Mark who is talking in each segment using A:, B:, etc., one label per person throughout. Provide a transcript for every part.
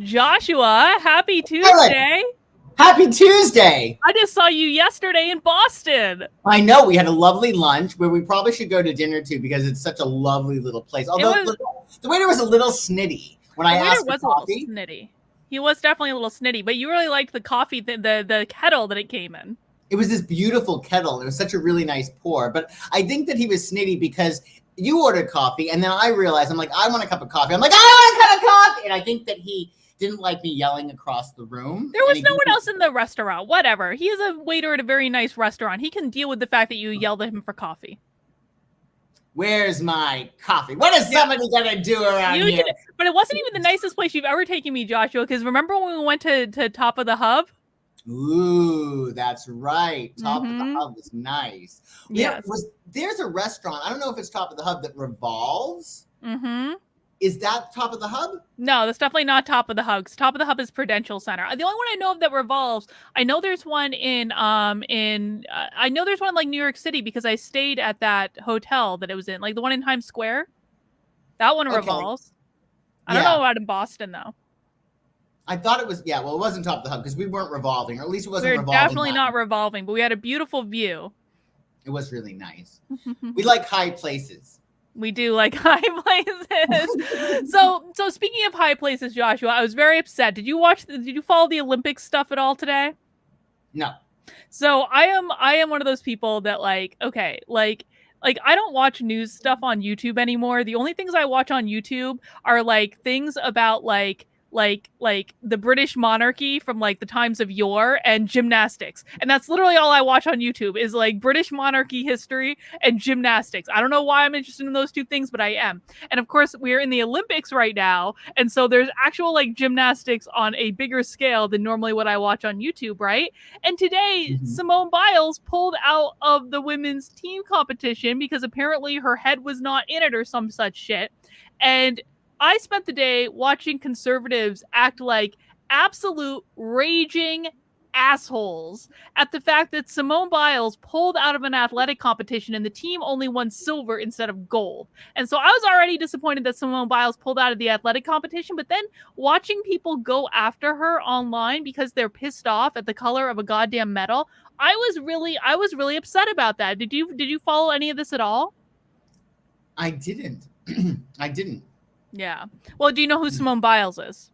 A: Joshua, happy
B: Ellen,
A: Tuesday.
B: happy Tuesday.
A: I just saw you yesterday in Boston.
B: I know we had a lovely lunch where we probably should go to dinner too because it's such a lovely little place. Although the waiter was a little snitty when I asked for
A: was
B: coffee.
A: A little snitty. He was definitely a little snitty, but you really liked the coffee, the kettle that it came in.
B: It was this beautiful kettle. It was such a really nice pour. But I think that he was snitty because you ordered coffee and then I realized, I'm like, I want a cup of coffee. I'm like, I want a cup of coffee. And I think that he didn't like me yelling across the room.
A: There was no one else in the restaurant. Whatever. He is a waiter at a very nice restaurant. He can deal with the fact that you yelled at him for coffee.
B: Where's my coffee? What is somebody gonna do around here?
A: But it wasn't even the nicest place you've ever taken me, Joshua, because remember when we went to Top of the Hub?
B: Ooh, that's right. Top of the Hub was nice.
A: Yes.
B: There's a restaurant, I don't know if it's Top of the Hub, that revolves.
A: Mm-hmm.
B: Is that Top of the Hub?
A: No, that's definitely not Top of the Hub. Top of the Hub is Prudential Center. The only one I know of that revolves, I know there's one I know there's one in like New York City because I stayed at that hotel that it was in, like the one in Times Square. That one revolves. I don't know about in Boston though.
B: I thought it was, it wasn't Top of the Hub because we weren't revolving, or at least it wasn't revolving.
A: We're definitely not revolving, but we had a beautiful view.
B: It was really nice. We like high places.
A: We do like high places. So speaking of high places, Joshua, I was very upset. Did you follow the Olympics stuff at all today?
B: No.
A: So I am one of those people that like I don't watch news stuff on YouTube anymore. The only things I watch on YouTube are like things about like the British monarchy from like the times of yore and gymnastics. And that's literally all I watch on YouTube is like British monarchy history and gymnastics. I don't know why I'm interested in those two things, but I am. And of course, we're in the Olympics right now. And so there's actual like gymnastics on a bigger scale than normally what I watch on YouTube, right? And today, Simone Biles pulled out of the women's team competition because apparently her head was not in it or some such shit. And I spent the day watching conservatives act like absolute raging assholes at the fact that Simone Biles pulled out of an athletic competition and the team only won silver instead of gold. And so I was already disappointed that Simone Biles pulled out of the athletic competition, but then watching people go after her online because they're pissed off at the color of a goddamn medal, I was really upset about that. Did you follow any of this at all?
B: I didn't. I didn't.
A: Yeah. Well, do you know who Simone Biles is?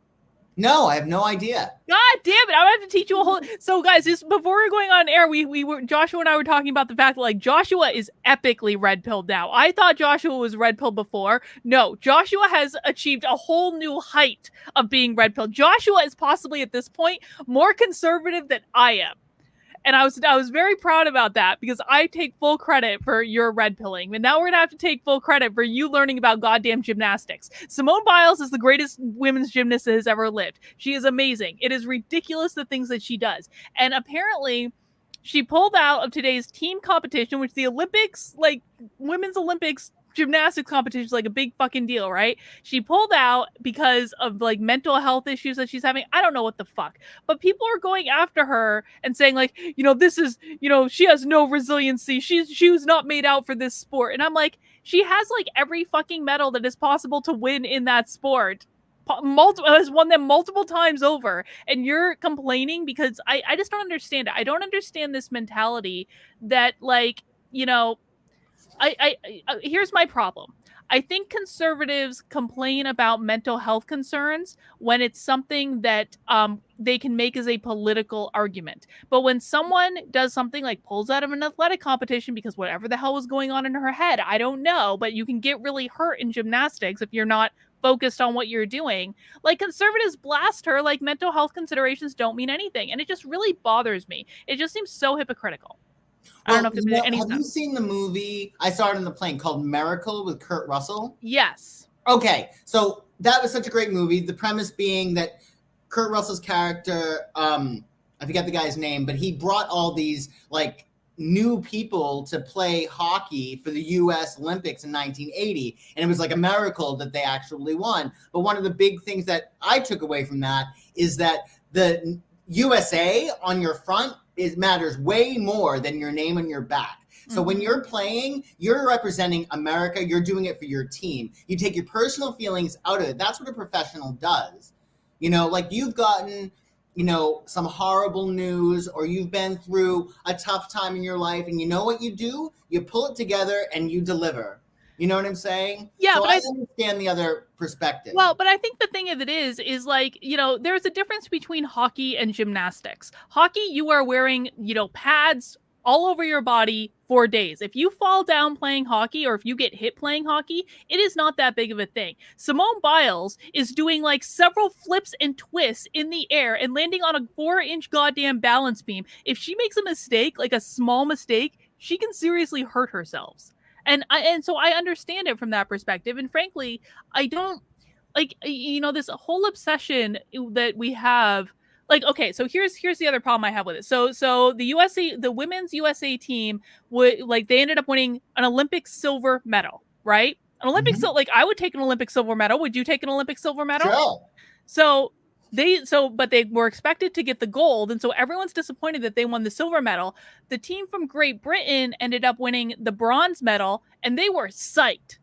B: No, I have no idea.
A: God damn it. I'm going to have to teach you a whole... So guys, just before we're going on air, we were Joshua and I were talking about the fact that like Joshua is epically red-pilled now. I thought Joshua was red-pilled before. No, Joshua has achieved a whole new height of being red-pilled. Joshua is possibly at this point more conservative than I am. And I was very proud about that because I take full credit for your red pilling. And now we're going to have to take full credit for you learning about goddamn gymnastics. Simone Biles is the greatest women's gymnast that has ever lived. She is amazing. It is ridiculous the things that she does. And apparently she pulled out of today's team competition, which the Olympics, like women's Olympics gymnastics competition is like a big fucking deal, right? She pulled out because of like mental health issues that she's having. I don't know what the fuck, but people are going after her and saying like, this is, she has no resiliency. She was not made out for this sport. And I'm like, she has like every fucking medal that is possible to win in that sport. Has won them multiple times over, and you're complaining because I just don't understand it. I don't understand this mentality that like, here's my problem. I think conservatives complain about mental health concerns when it's something that they can make as a political argument. But when someone does something like pulls out of an athletic competition because whatever the hell was going on in her head, I don't know, but you can get really hurt in gymnastics if you're not focused on what you're doing. Like conservatives blast her like mental health considerations don't mean anything. And it just really bothers me. It just seems so hypocritical. I don't know if there's any sense.
B: Have you seen the movie, I saw it in the plane, called Miracle with Kurt Russell?
A: Yes.
B: Okay, so that was such a great movie. The premise being that Kurt Russell's character, I forget the guy's name, but he brought all these like new people to play hockey for the U.S. Olympics in 1980. And it was like a miracle that they actually won. But one of the big things that I took away from that is that the USA on your front matters way more than your name on your back. So when you're playing, you're representing America. You're doing it for your team. You take your personal feelings out of it. That's what a professional does. Like you've gotten, some horrible news, or you've been through a tough time in your life, and you know what you do? You pull it together and you deliver. You know what I'm saying?
A: Yeah,
B: So
A: but
B: I understand the other perspective.
A: well, but I think the thing of it is like, there's a difference between hockey and gymnastics. Hockey, you are wearing, pads all over your body for days. If you fall down playing hockey or if you get hit playing hockey, it is not that big of a thing. Simone Biles is doing like several flips and twists in the air and landing on a 4-inch goddamn balance beam. If she makes a mistake, like a small mistake, she can seriously hurt herself. And so I understand it from that perspective. And frankly, I don't like, this whole obsession that we have. Like, okay, so here's the other problem I have with it. So the women's USA team would, like, they ended up winning an Olympic silver medal, right? An Olympic
B: Mhm.
A: like, I would take an Olympic silver medal. Would you take an Olympic silver medal?
B: Sure.
A: So but they were expected to get the gold, and so everyone's disappointed that they won the silver medal. The team from Great Britain ended up winning the bronze medal, and they were psyched.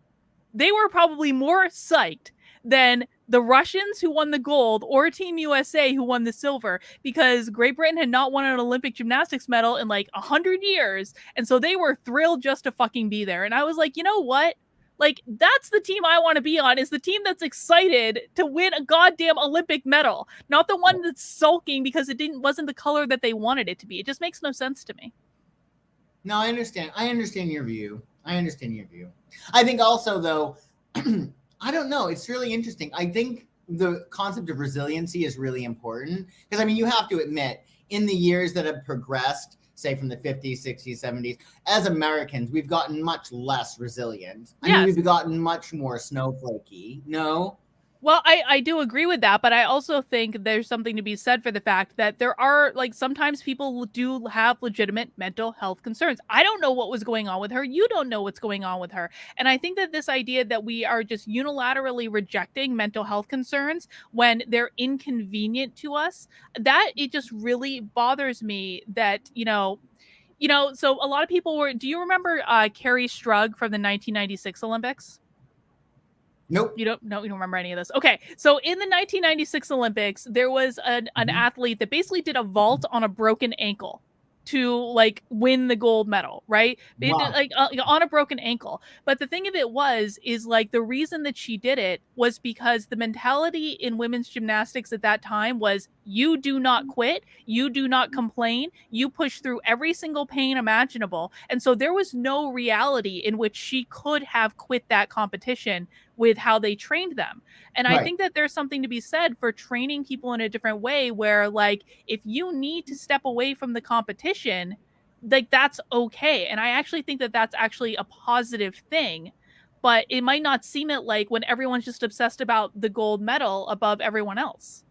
A: They were probably more psyched than the Russians who won the gold or Team USA who won the silver, because Great Britain had not won an Olympic gymnastics medal in like 100 years. And so they were thrilled just to fucking be there. And I was like, you know what? Like, that's the team I want to be on, is the team that's excited to win a goddamn Olympic medal, not the one that's sulking because it wasn't the color that they wanted it to be. It just makes no sense to me.
B: No, I understand. I understand your view. I think also, though, I don't know. It's really interesting. I think the concept of resiliency is really important, because, I mean, you have to admit, in the years that have progressed, say from the 50s, 60s, 70s, as Americans, we've gotten much less resilient. I mean, we've gotten much more snowflakey. No?
A: Well, I do agree with that, but I also think there's something to be said for the fact that there are, like, sometimes people do have legitimate mental health concerns. I don't know what was going on with her. You don't know what's going on with her. And I think that this idea that we are just unilaterally rejecting mental health concerns when they're inconvenient to us, that it just really bothers me that, so a lot of people were, do you remember Carrie Strug from the 1996 Olympics?
B: Nope.
A: You don't remember any of this. Okay. So in the 1996 Olympics, there was an athlete that basically did a vault on a broken ankle to like win the gold medal, right? They did,
B: Wow.
A: like, on a broken ankle. But the thing of it is like, the reason that she did it was because the mentality in women's gymnastics at that time was, you do not quit, you do not complain, you push through every single pain imaginable. And so there was no reality in which she could have quit that competition with how they trained them. And I think that there's something to be said for training people in a different way, where, like, if you need to step away from the competition, like, that's okay. And I actually think that that's actually a positive thing, but it might not seem it like when everyone's just obsessed about the gold medal above everyone else.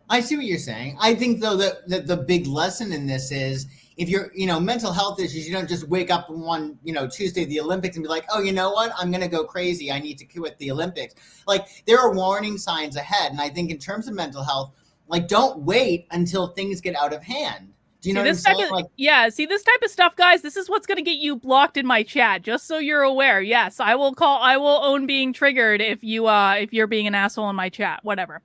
B: I see what you're saying. I think, though, that the big lesson in this is, if you're, mental health issues, you don't just wake up one, Tuesday, the Olympics, and be like, oh, you know what? I'm going to go crazy. I need to quit the Olympics. Like, there are warning signs ahead. And I think in terms of mental health, like, don't wait until things get out of hand. Do you know what I'm saying?
A: See, this type of stuff, guys, this is what's going to get you blocked in my chat, just so you're aware. Yes, I will own being triggered if you're being an asshole in my chat, whatever.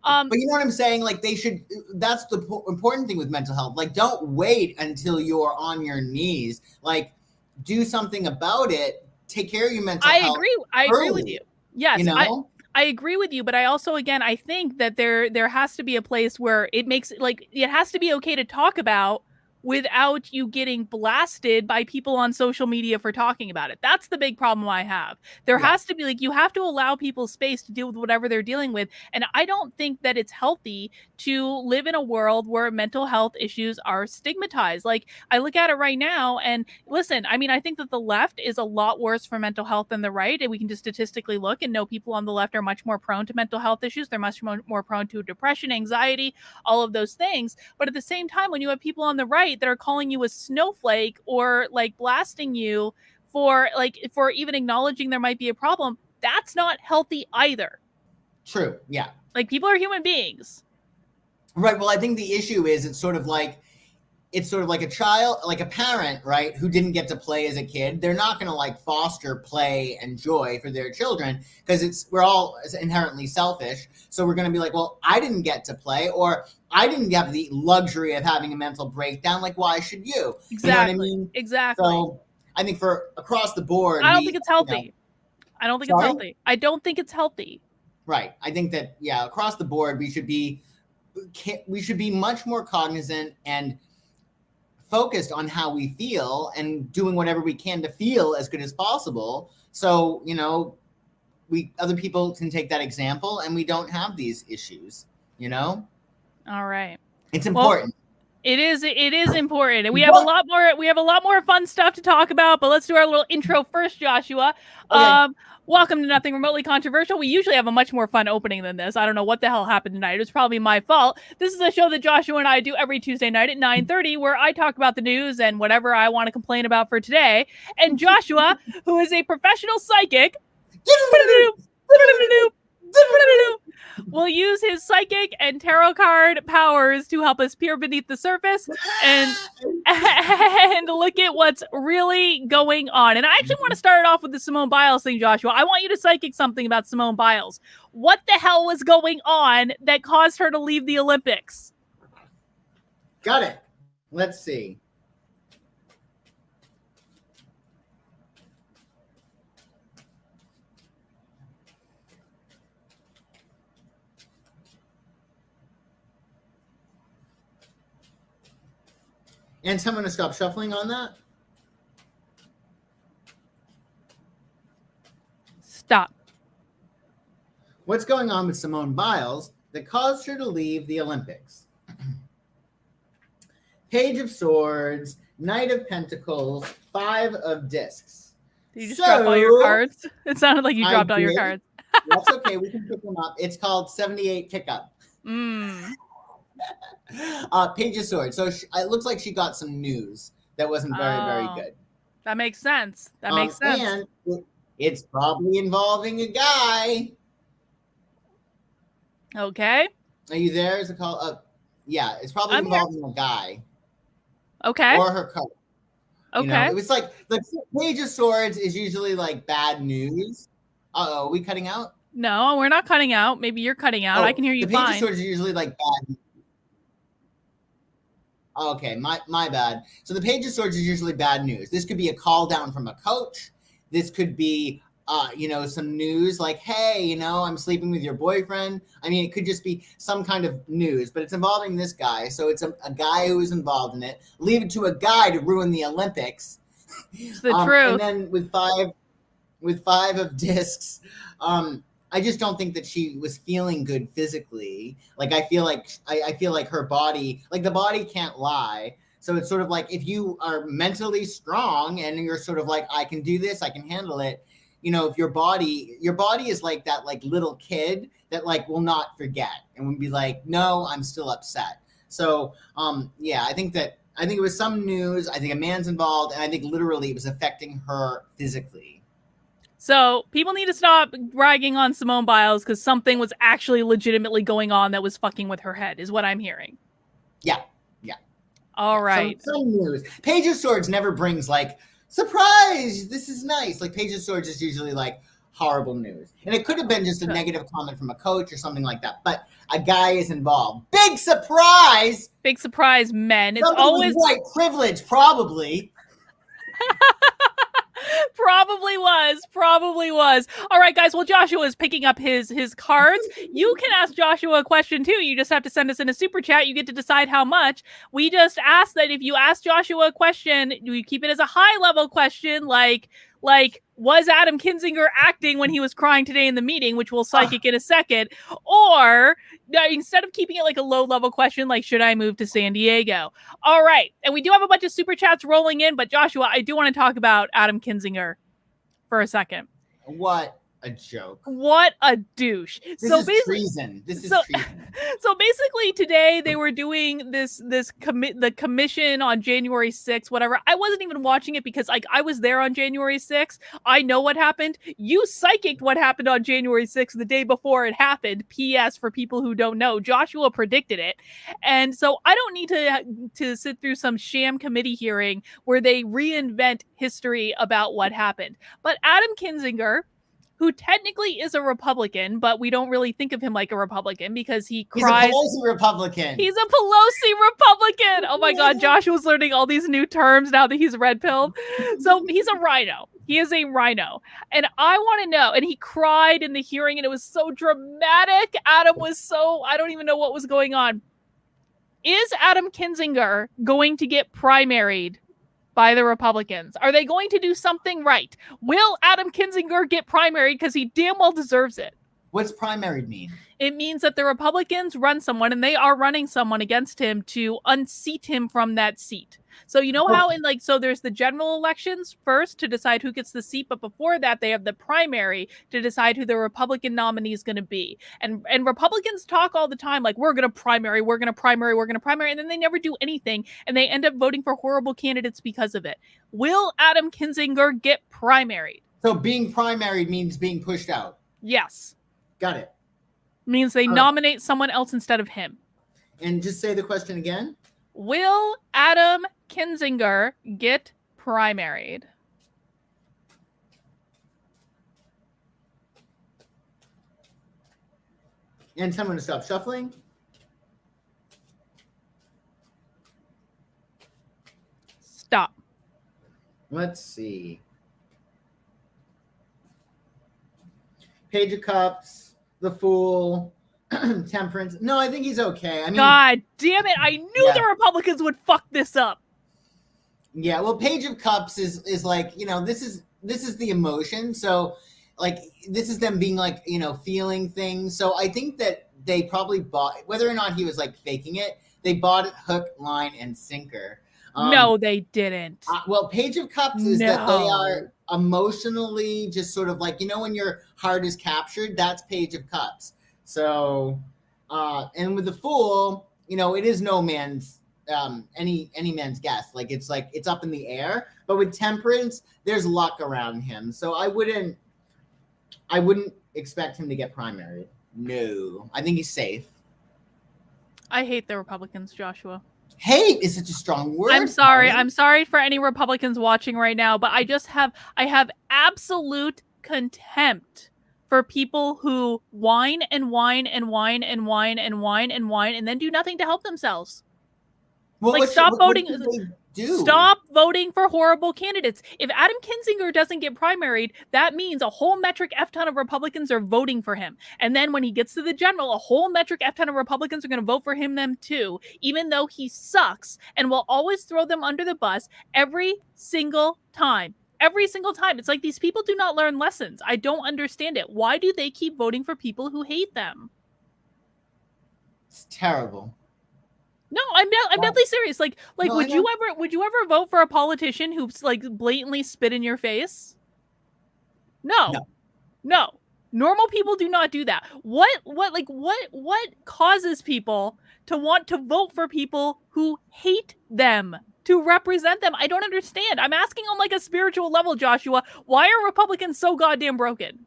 B: But you know what I'm saying? Like, that's the important thing with mental health. Like, don't wait until you're on your knees. Like, do something about it. Take care of your mental health.
A: I agree with you. Yes, I agree with you, but I also, again, I think that there has to be a place where it has to be okay to talk about without you getting blasted by people on social media for talking about it. That's the big problem I have. There has to be, like, you have to allow people space to deal with whatever they're dealing with. And I don't think that it's healthy to live in a world where mental health issues are stigmatized. Like, I look at it right now, and listen, I mean, I think that the left is a lot worse for mental health than the right. And we can just statistically look and know people on the left are much more prone to mental health issues. They're much more prone to depression, anxiety, all of those things. But at the same time, when you have people on the right that are calling you a snowflake, or like blasting you for even acknowledging there might be a problem, that's not healthy either.
B: True. Yeah.
A: Like, people are human beings.
B: Right. Well, I think the issue is, it's sort of like, it's sort of like a child, like a parent, right, who didn't get to play as a kid. They're not going to like foster play and joy for their children because we're all inherently selfish. So we're going to be like, well, I didn't get to play, or I didn't have the luxury of having a mental breakdown. Like, why should you?
A: Exactly.
B: You know what I mean?
A: Exactly.
B: So I think for across the board,
A: I don't think it's healthy.
B: You know,
A: I don't think it's healthy. I don't think it's healthy.
B: Right. I think that, yeah, across the board, we should be much more cognizant and focused on how we feel and doing whatever we can to feel as good as possible. So, you know, other people can take that example and we don't have these issues, you know?
A: All right.
B: It's important.
A: Well, it is important. And we have a lot more fun stuff to talk about, but let's do our little intro first, Joshua. Okay. Welcome to Nothing Remotely Controversial. We usually have a much more fun opening than this. I don't know what the hell happened tonight. It was probably my fault. This is a show that Joshua and I do every Tuesday night at 9:30, where I talk about the news and whatever I want to complain about for today. And Joshua, who is a professional psychic, will use his psychic and tarot card powers to help us peer beneath the surface and look at what's really going on. And I actually want to start off with the Simone Biles thing, Joshua. I want you to psychic something about Simone Biles. What the hell was going on that caused her to leave the Olympics?
B: Got it. Let's see. And so I'm going to stop shuffling on that.
A: Stop.
B: What's going on with Simone Biles that caused her to leave the Olympics? Page of Swords, Knight of Pentacles, Five of Discs.
A: Did you just drop all your cards? It sounded like you dropped all your cards.
B: That's okay. We can pick them up. It's called 78 Pickup. Page of Swords. So it looks like she got some news that wasn't very good.
A: That makes sense. That makes sense.
B: And it's probably involving a guy.
A: Okay.
B: Are you there? Is it called? Yeah, it's probably involving a guy.
A: Okay.
B: Or her coach.
A: Okay.
B: You know, it was like the Page of Swords is usually like bad news. Are we cutting out?
A: No, we're not cutting out. Maybe you're cutting out. I can hear you fine.
B: The Page of Swords is usually like bad news. Okay, my bad. So the Page of Swords is usually bad news. This could be a call down from a coach. This could be, you know, some news like, hey, you know, I'm sleeping with your boyfriend. I mean, it could just be some kind of news, but it's involving this guy. So it's a guy who is involved in it. Leave it to a guy to ruin the Olympics.
A: It's the truth.
B: And then with five of discs, I just don't think that she was feeling good physically. Like, I feel like her body, like the body can't lie. So it's sort of like, if you are mentally strong and you're sort of like, I can do this, I can handle it. You know, if your body is like that, like little kid that like will not forget and would be like, no, I'm still upset. So, yeah, I think it was some news. I think a man's involved, and I think literally it was affecting her physically.
A: So people need to stop bragging on Simone Biles because something was actually legitimately going on that was fucking with her head, is what I'm hearing.
B: Yeah.
A: All right.
B: Some news. Page of Swords never brings like, surprise, this is nice. Like, Page of Swords is usually like horrible news. And it could have been just a negative comment from a coach or something like that. But a guy is involved. Big surprise!
A: Big surprise, men. It's
B: Something
A: always
B: with white privilege, probably.
A: Probably was. All right, guys. Well, Joshua is picking up his cards. You can ask Joshua a question too. You just have to send us in a super chat. You get to decide how much. We just ask that if you ask Joshua a question, you keep it as a high level question, like was Adam Kinzinger acting when he was crying today in the meeting, which we'll psychic in a second, or instead of keeping it like a low level question, like should I move to San Diego? All right, and we do have a bunch of super chats rolling in, but Joshua, I do want to talk about Adam Kinzinger for a second.
B: What a joke.
A: What a douche.
B: This is treason. This is treason.
A: So basically today they were doing the commission on January 6th, whatever. I wasn't even watching it because like I was there on January 6th. I know what happened. You psychicked what happened on January 6th the day before it happened. PS for people who don't know, Joshua predicted it. And so I don't need to sit through some sham committee hearing where they reinvent history about what happened. But Adam Kinzinger, who technically is a Republican, but we don't really think of him like a Republican because he cries.
B: He's a Pelosi Republican.
A: He's a Pelosi Republican. Oh my God, Joshua's learning all these new terms now that he's red-pilled. So he's a rhino. He is a rhino. And I want to know, and he cried in the hearing and it was so dramatic. Adam was so, I don't even know what was going on. Is Adam Kinzinger going to get primaried by the Republicans? Are they going to do something right? Will Adam Kinzinger get primaried because he damn well deserves it?
B: What's primaried mean?
A: It means that the Republicans run someone and they are running someone against him to unseat him from that seat. So you know how so there's the general elections first to decide who gets the seat, but before that they have the primary to decide who the Republican nominee is going to be. And Republicans talk all the time like we're going to primary, and then they never do anything and they end up voting for horrible candidates because of it. Will Adam Kinzinger get primaried?
B: So being primaried means being pushed out.
A: Yes.
B: Got it.
A: Means they nominate someone else instead of him.
B: And just say the question again.
A: Will Adam Kinzinger get primaried?
B: And tell me to stop shuffling.
A: Stop.
B: Let's see. Page of Cups, the Fool, Temperance. No, I think he's okay. I mean,
A: God damn it! I knew the Republicans would fuck this up.
B: Yeah, well, Page of Cups is like, this is the emotion. So, like, this is them being like, feeling things. So I think that they probably bought, whether or not he was like faking it, they bought it hook, line, and sinker.
A: No, they didn't.
B: Well, Page of Cups is that they are emotionally just sort of like, when your heart is captured, that's Page of Cups. So, and with the Fool, it is no man's, any man's guess. Like, it's up in the air. But with Temperance, there's luck around him. So I wouldn't expect him to get primaried. No, I think he's safe.
A: I hate the Republicans, Joshua.
B: Hate is such a strong word.
A: I'm sorry. I'm sorry for any Republicans watching right now, but I have absolute contempt for people who whine and whine and whine and whine and whine and whine and then do nothing to help themselves.
B: Well,
A: like stop voting.
B: Do?
A: Stop voting for horrible candidates. If Adam Kinzinger doesn't get primaried, that means a whole metric F ton of Republicans are voting for him. And then when he gets to the general, a whole metric F ton of Republicans are going to vote for him them too, even though he sucks and will always throw them under the bus every single time. Every single time. It's like these people do not learn lessons. I don't understand it. Why do they keep voting for people who hate them?
B: It's terrible.
A: No, I'm deadly serious. Like, no, would you ever vote for a politician who's like blatantly spit in your face? No. Normal people do not do that. What causes people to want to vote for people who hate them, to represent them? I don't understand. I'm asking on like a spiritual level, Joshua. Why are Republicans so goddamn broken?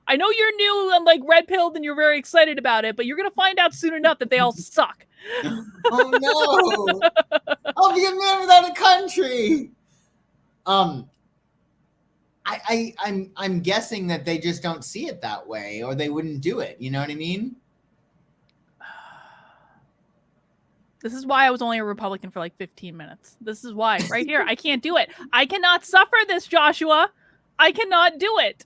A: I know you're new and like red-pilled and you're very excited about it, but you're gonna find out soon enough that they all suck.
B: Oh no! I'll be a man without a country. I'm guessing that they just don't see it that way, or they wouldn't do it. You know what I mean?
A: This is why I was only a Republican for like 15 minutes. This is why, right here. I can't do it. I cannot suffer this, Joshua. I cannot do it.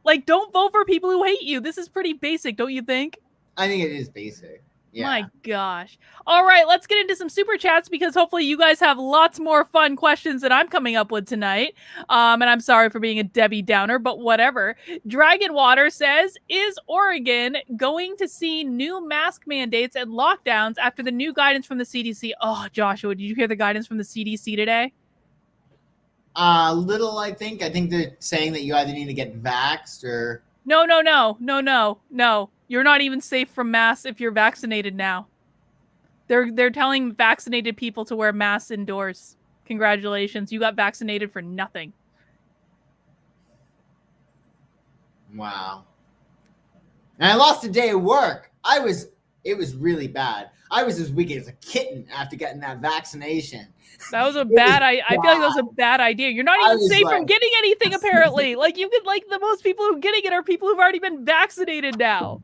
A: Like, don't vote for people who hate you. This is pretty basic, don't you think?
B: I think it is basic. Yeah.
A: My gosh. All right, let's get into some super chats because hopefully you guys have lots more fun questions that I'm coming up with tonight. And I'm sorry for being a Debbie Downer, but whatever. Dragon Water says, is Oregon going to see new mask mandates and lockdowns after the new guidance from the CDC? Oh, Joshua, did you hear the guidance from the CDC today?
B: Little, I think. I think they're saying that you either need to get vaxxed or
A: No, no, no, no, no, no. You're not even safe from masks if you're vaccinated now. They're telling vaccinated people to wear masks indoors. Congratulations, you got vaccinated for nothing.
B: Wow. And I lost a day of work. It was really bad. I was as weak as a kitten after getting that vaccination.
A: That was a
B: It was
A: bad. I feel like that was a bad idea. You're not
B: I
A: even
B: was
A: safe from
B: like,
A: getting anything. Apparently, like you could like the most people who are getting it are people who've already been vaccinated now.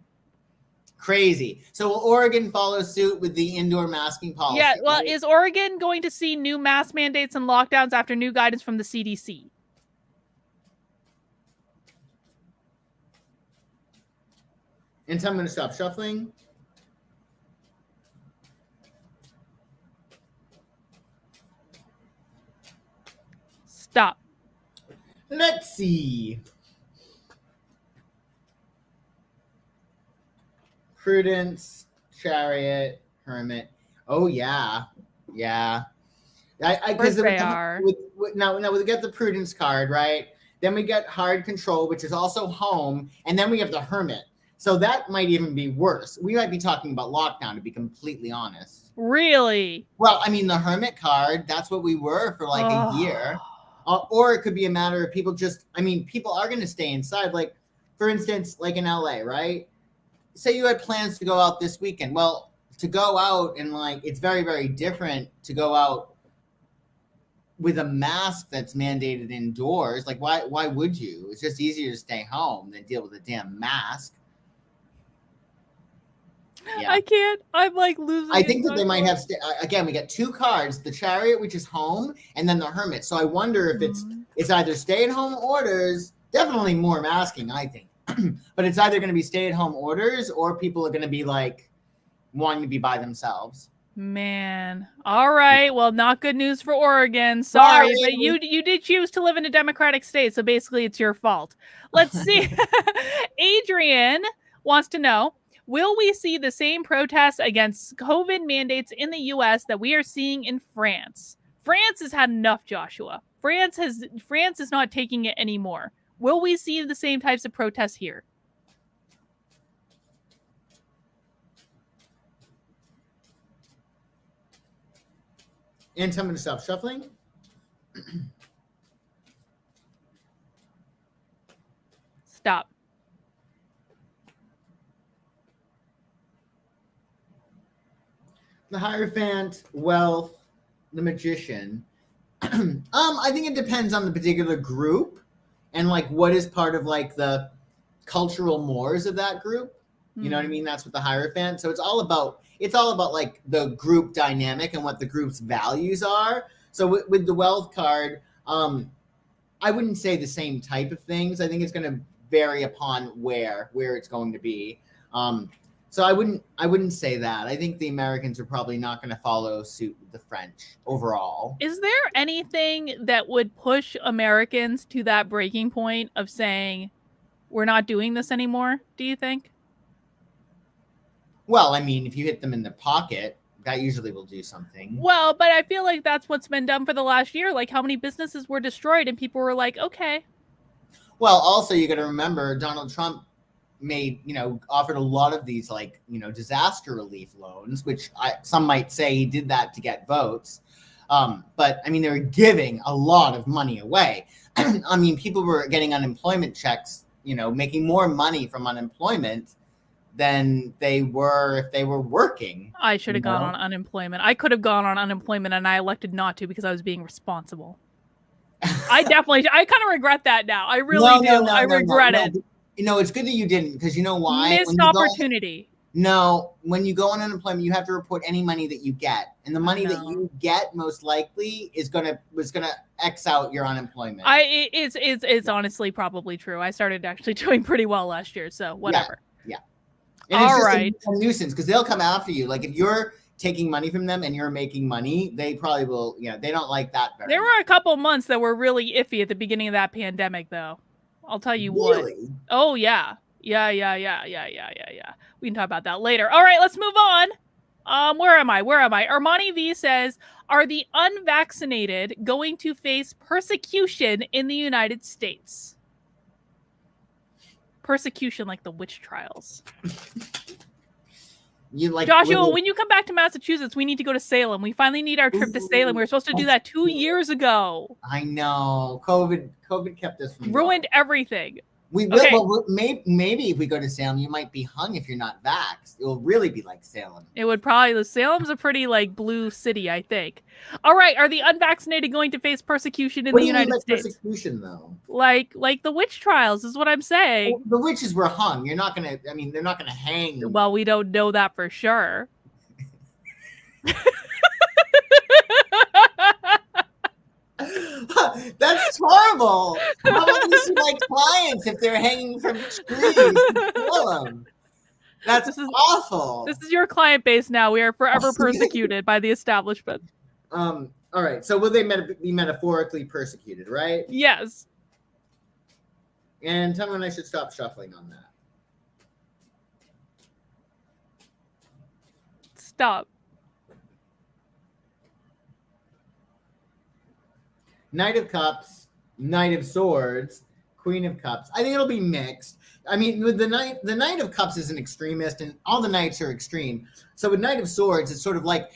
B: crazy. So will Oregon follow suit with the indoor masking policy?
A: Yeah. Well,
B: right?
A: is Oregon going to see new mask mandates and lockdowns after new guidance from the CDC?
B: And so I'm going to stop shuffling.
A: Stop.
B: Let's see. Prudence, Chariot, Hermit. Oh yeah, yeah. Because
A: They are.
B: now we get the Prudence card, right? Then we get Hard Control, which is also Home, and then we have the Hermit. So that might even be worse. We might be talking about lockdown, to be completely honest.
A: Really?
B: Well, I mean, the Hermit card, that's what we were for like a year. Or it could be a matter of people people are going to stay inside. Like, for instance, like in LA, right? Say you had plans to go out this weekend. Well, to go out and like, it's very, very different to go out with a mask that's mandated indoors. Like, why would you? It's just easier to stay home than deal with a damn mask.
A: Yeah. I can't. I'm like losing.
B: I think that they might have again. We get two cards: the Chariot, which is Home, and then the Hermit. So I wonder if it's either stay-at-home orders. Definitely more masking, I think. But it's either going to be stay-at-home orders or people are going to be like wanting to be by themselves.
A: Man. All right. Well, not good news for Oregon. Sorry, but you did choose to live in a Democratic state, so basically it's your fault. Let's see. Adrian wants to know, will we see the same protests against COVID mandates in the US that we are seeing in France? France has had enough, Joshua. France is not taking it anymore. Will we see the same types of protests here?
B: And I'm going to stop shuffling.
A: Stop.
B: The Hierophant, Wealth, the Magician. I think it depends on the particular group and like what is part of like the cultural mores of that group. You know what I mean? That's what the Hierophant. So it's all about like the group dynamic and what the group's values are. So with the Wealth card, I wouldn't say the same type of things. I think it's going to vary upon where it's going to be. So I wouldn't say that. I think the Americans are probably not going to follow suit with the French overall.
A: Is there anything that would push Americans to that breaking point of saying, we're not doing this anymore, do you think?
B: Well, I mean, if you hit them in the pocket, that usually will do something.
A: Well, but I feel like that's what's been done for the last year. Like how many businesses were destroyed and people were like, okay.
B: Well, also you got to remember Donald Trump offered a lot of these like, disaster relief loans, which some might say he did that to get votes. But I mean, they were giving a lot of money away. I mean, people were getting unemployment checks, making more money from unemployment than they were if they were working.
A: I should have gone on unemployment. I could have gone on unemployment and I elected not to because I was being responsible. I kind of regret that now. I really do. I regret it.
B: It's good that you didn't, because you know why?
A: Missed opportunity.
B: When you go on unemployment, you have to report any money that you get, and the money that you get most likely was gonna X out your unemployment.
A: It's honestly probably true. I started actually doing pretty well last year, so whatever.
B: Yeah. And it's just a nuisance because they'll come after you. Like if you're taking money from them and you're making money, they probably will. They don't like that very
A: There were a couple months that were really iffy at the beginning of that pandemic, though. I'll tell you what. Oh, yeah. Yeah. We can talk about that later. All right, let's move on. Where am I? Armani V says, are the unvaccinated going to face persecution in the United States? Persecution like the witch trials.
B: You like
A: Joshua, when you come back to Massachusetts, we need to go to Salem. We finally need our trip to Salem. We were supposed to do that 2 years ago.
B: I know. COVID kept us from
A: ruined
B: going.
A: everything.
B: We will. Okay. Well, maybe if we go to Salem, you might be hung if you're not vaxxed. It will really be like Salem.
A: It would probably. Salem's a pretty like blue city, I think. All right, are the unvaccinated going to face persecution in the United States?
B: Persecution, though.
A: Like the witch trials is what I'm saying.
B: Well, the witches were hung. You're not gonna. I mean, they're not gonna hang.
A: Well, we don't know that for sure.
B: That's horrible. How about you see my clients if they're hanging from trees? Kill them. That's awful.
A: This is your client base now. We are forever persecuted by the establishment.
B: All right. So will they be metaphorically persecuted, right?
A: Yes.
B: And tell me when I should stop shuffling on that.
A: Stop.
B: Knight of Cups, Knight of Swords, Queen of Cups. I think it'll be mixed. I mean, with the Knight of Cups is an extremist, and all the knights are extreme. So with Knight of Swords, it's sort of like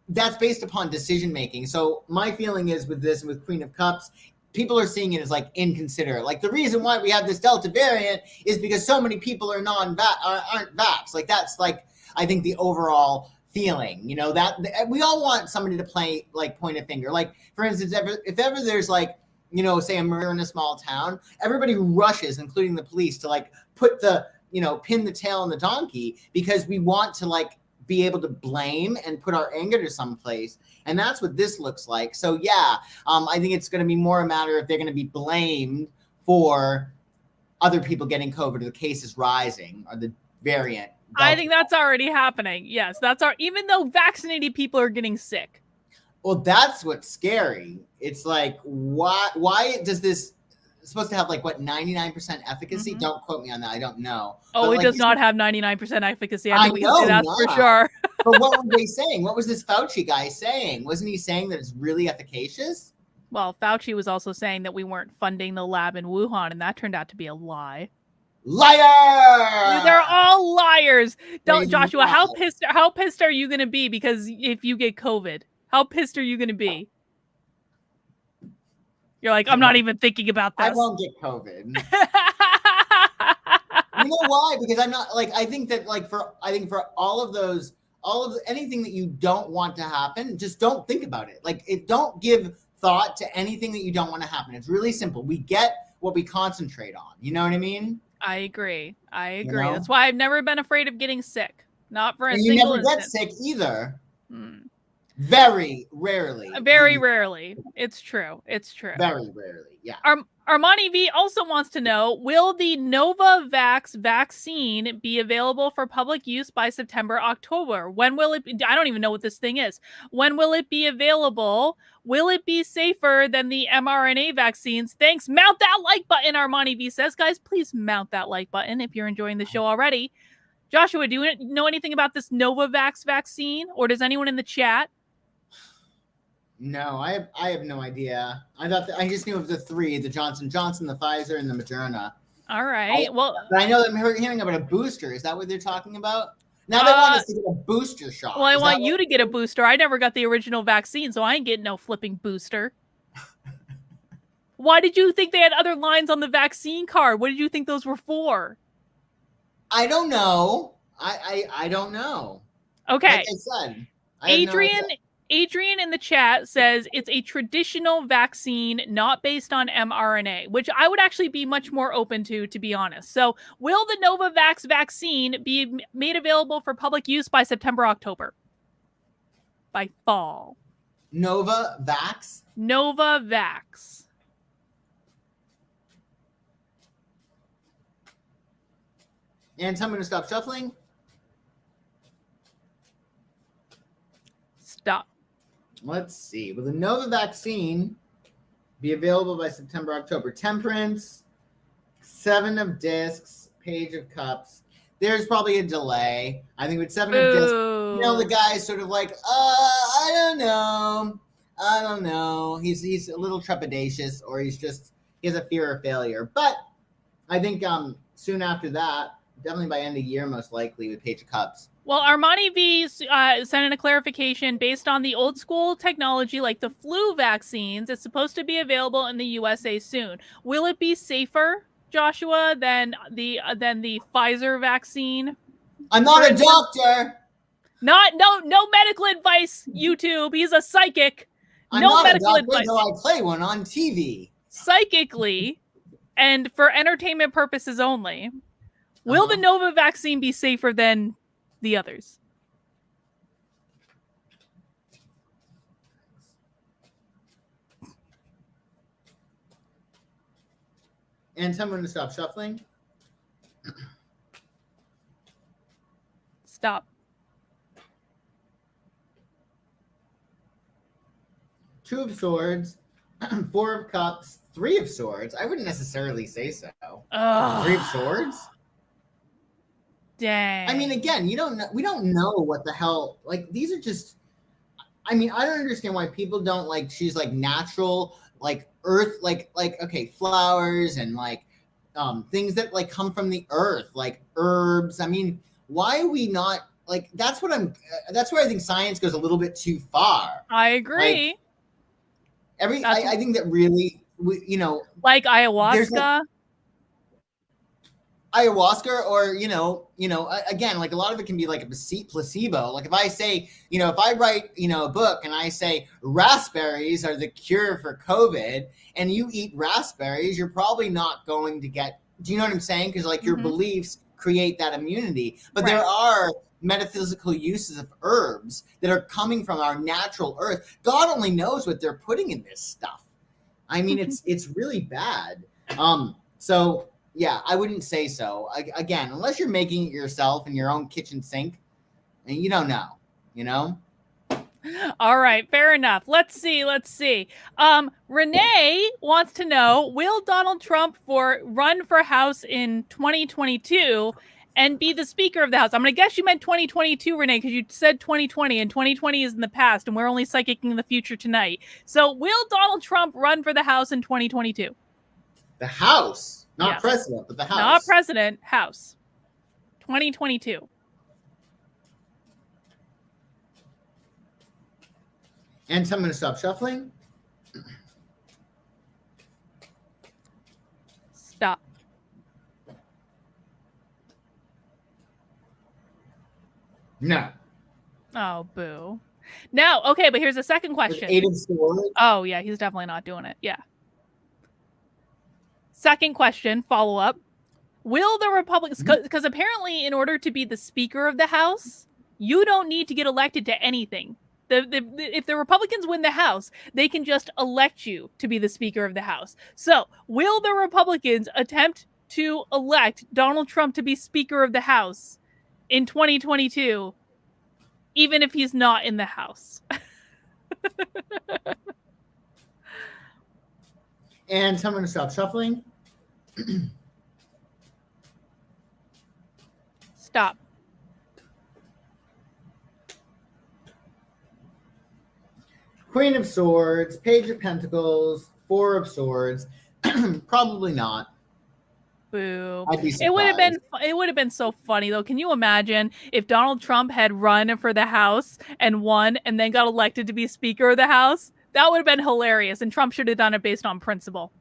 B: that's based upon decision making. So my feeling is with this, with Queen of Cups, people are seeing it as like inconsiderate. Like the reason why we have this Delta variant is because so many people are aren't vaxxed. Like that's like I think the overall feeling, you know, that we all want somebody to play like point a finger. Like for instance, if ever there's like, you know, say a murder in a small town, everybody rushes, including the police, to like put the, you know, pin the tail on the donkey because we want to like be able to blame and put our anger to someplace. And that's what this looks like. So yeah, I think it's going to be more a matter if they're going to be blamed for other people getting COVID or the cases rising or the variant.
A: I think that's already happening. Yes, even though vaccinated people are getting sick.
B: Well, that's what's scary. It's like, why does this supposed to have like what 99% efficacy? Mm-hmm. Don't quote me on that. I don't know.
A: Oh, but it like, does not have 99% efficacy. I think we can say that for sure.
B: But what were they saying? What was this Fauci guy saying? Wasn't he saying that it's really efficacious?
A: Well, Fauci was also saying that we weren't funding the lab in Wuhan, and that turned out to be a lie.
B: Liar!
A: They're all liars. Joshua, how pissed are you going to be because if you get COVID? How pissed are you going to be? You're like, I'm not even thinking about this.
B: I won't get COVID. You know why? Because I'm not like I think that for anything that you don't want to happen, just don't think about it. Like don't give thought to anything that you don't want to happen. It's really simple. We get what we concentrate on. You know what I mean?
A: I agree. You know?
B: That's
A: why I've never been afraid of getting sick. Not for a
B: and
A: single
B: you never
A: instant.
B: get sick either. Very rarely.
A: Very rarely. It's true.
B: Very rarely. Yeah.
A: Armani V also wants to know, will the Novavax vaccine be available for public use by September, October? When will it be? I don't even know what this thing is. When will it be available? Will it be safer than the mRNA vaccines? Thanks. Mount that like button, Armani V says. Guys, please mount that like button if you're enjoying the show already. Joshua, do you know anything about this Novavax vaccine? Or does anyone in the chat?
B: No, I have no idea. I just knew of the three: the Johnson & Johnson, the Pfizer, and the Moderna.
A: All right.
B: I know that I'm hearing about a booster. Is that what they're talking about? Now they want us to get a booster shot.
A: Well, I want you to get a booster. I never got the original vaccine, so I ain't getting no flipping booster. Why did you think they had other lines on the vaccine card? What did you think those were for?
B: I don't know. I don't know.
A: Okay.
B: Like I said,
A: Adrian in the chat says it's a traditional vaccine, not based on mRNA, which I would actually be much more open to be honest. So will the Novavax vaccine be made available for public use by September, October? By fall.
B: Novavax?
A: Novavax.
B: And tell me to stop shuffling.
A: Stop.
B: Let's see. Will the Nova vaccine be available by September, October? Temperance, 7 of discs, Page of Cups. There's probably a delay. I think with 7 of discs, you know, the guy's sort of like, I don't know. He's a little trepidatious, or he has a fear of failure. But I think soon after that, definitely by end of year, most likely with Page of Cups.
A: Well, Armani V sent in a clarification based on the old school technology, like the flu vaccines. It's supposed to be available in the USA soon. Will it be safer, Joshua, than the Pfizer vaccine?
B: I'm not a doctor.
A: No medical advice. YouTube. He's a psychic.
B: I'm
A: no
B: not
A: medical
B: a doctor,
A: advice.
B: though I play one on TV.
A: Psychically, and for entertainment purposes only, will the Nova vaccine be safer than the others?
B: And tell me when to stop shuffling.
A: Stop.
B: Two of Swords, Four of Cups, Three of Swords. I wouldn't necessarily say so. Three of Swords?
A: Dang.
B: I mean, again, we don't know what the hell, like, these are just, I mean, I don't understand why people don't like choose like natural, like earth, like okay, flowers and like things that like come from the earth, like herbs. I mean, why are we not like, that's where I think science goes a little bit too far.
A: I agree.
B: Like, I think that really,
A: like ayahuasca.
B: Ayahuasca, or again, like a lot of it can be like a placebo. Like if I say, if I write a book and I say raspberries are the cure for COVID, and you eat raspberries, you're probably not going to get, do you know what I'm saying? Because like your beliefs create that immunity. But there are metaphysical uses of herbs that are coming from our natural earth. God only knows what they're putting in this stuff. I mean, it's really bad. So yeah, I wouldn't say so. Again, unless you're making it yourself in your own kitchen sink, and you don't know,
A: All right, fair enough. Let's see. Renee wants to know, will Donald Trump run for House in 2022 and be the Speaker of the House? I'm going to guess you meant 2022, Renee, because you said 2020, and 2020 is in the past, and we're only psychicking the future tonight. So will Donald Trump run for the House in 2022?
B: The House? Not president, but the House.
A: Not president, House. 2022.
B: And so I'm going to stop shuffling.
A: Stop.
B: No.
A: Oh, boo. No, okay, but here's a second question.
B: With 8 of Swords.
A: Oh, yeah, he's definitely not doing it. Yeah. Second question, follow up. Will the Republicans, because apparently in order to be the Speaker of the House, you don't need to get elected to anything. If the Republicans win the House, they can just elect you to be the Speaker of the House. So will the Republicans attempt to elect Donald Trump to be Speaker of the House in 2022, even if he's not in the House?
B: And tell me to stop shuffling.
A: Stop.
B: Queen of Swords, Page of Pentacles, Four of Swords. Probably not.
A: Boo.
B: I'd be surprised.
A: It would have been so funny though. Can you imagine if Donald Trump had run for the House and won and then got elected to be Speaker of the House? That would have been hilarious, and Trump should have done it based on principle.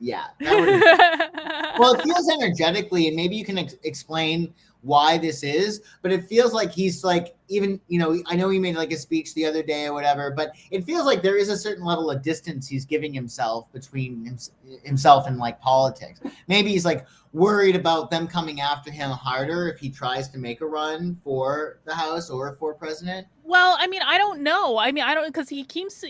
B: Yeah. Well, it feels energetically, and maybe you can explain why this is, but it feels like he's like, even, I know he made like a speech the other day or whatever, but it feels like there is a certain level of distance he's giving himself between himself and like politics. Maybe he's like worried about them coming after him harder if he tries to make a run for the House or for president.
A: Well, I mean, I don't know. I mean, I don't, because he seems to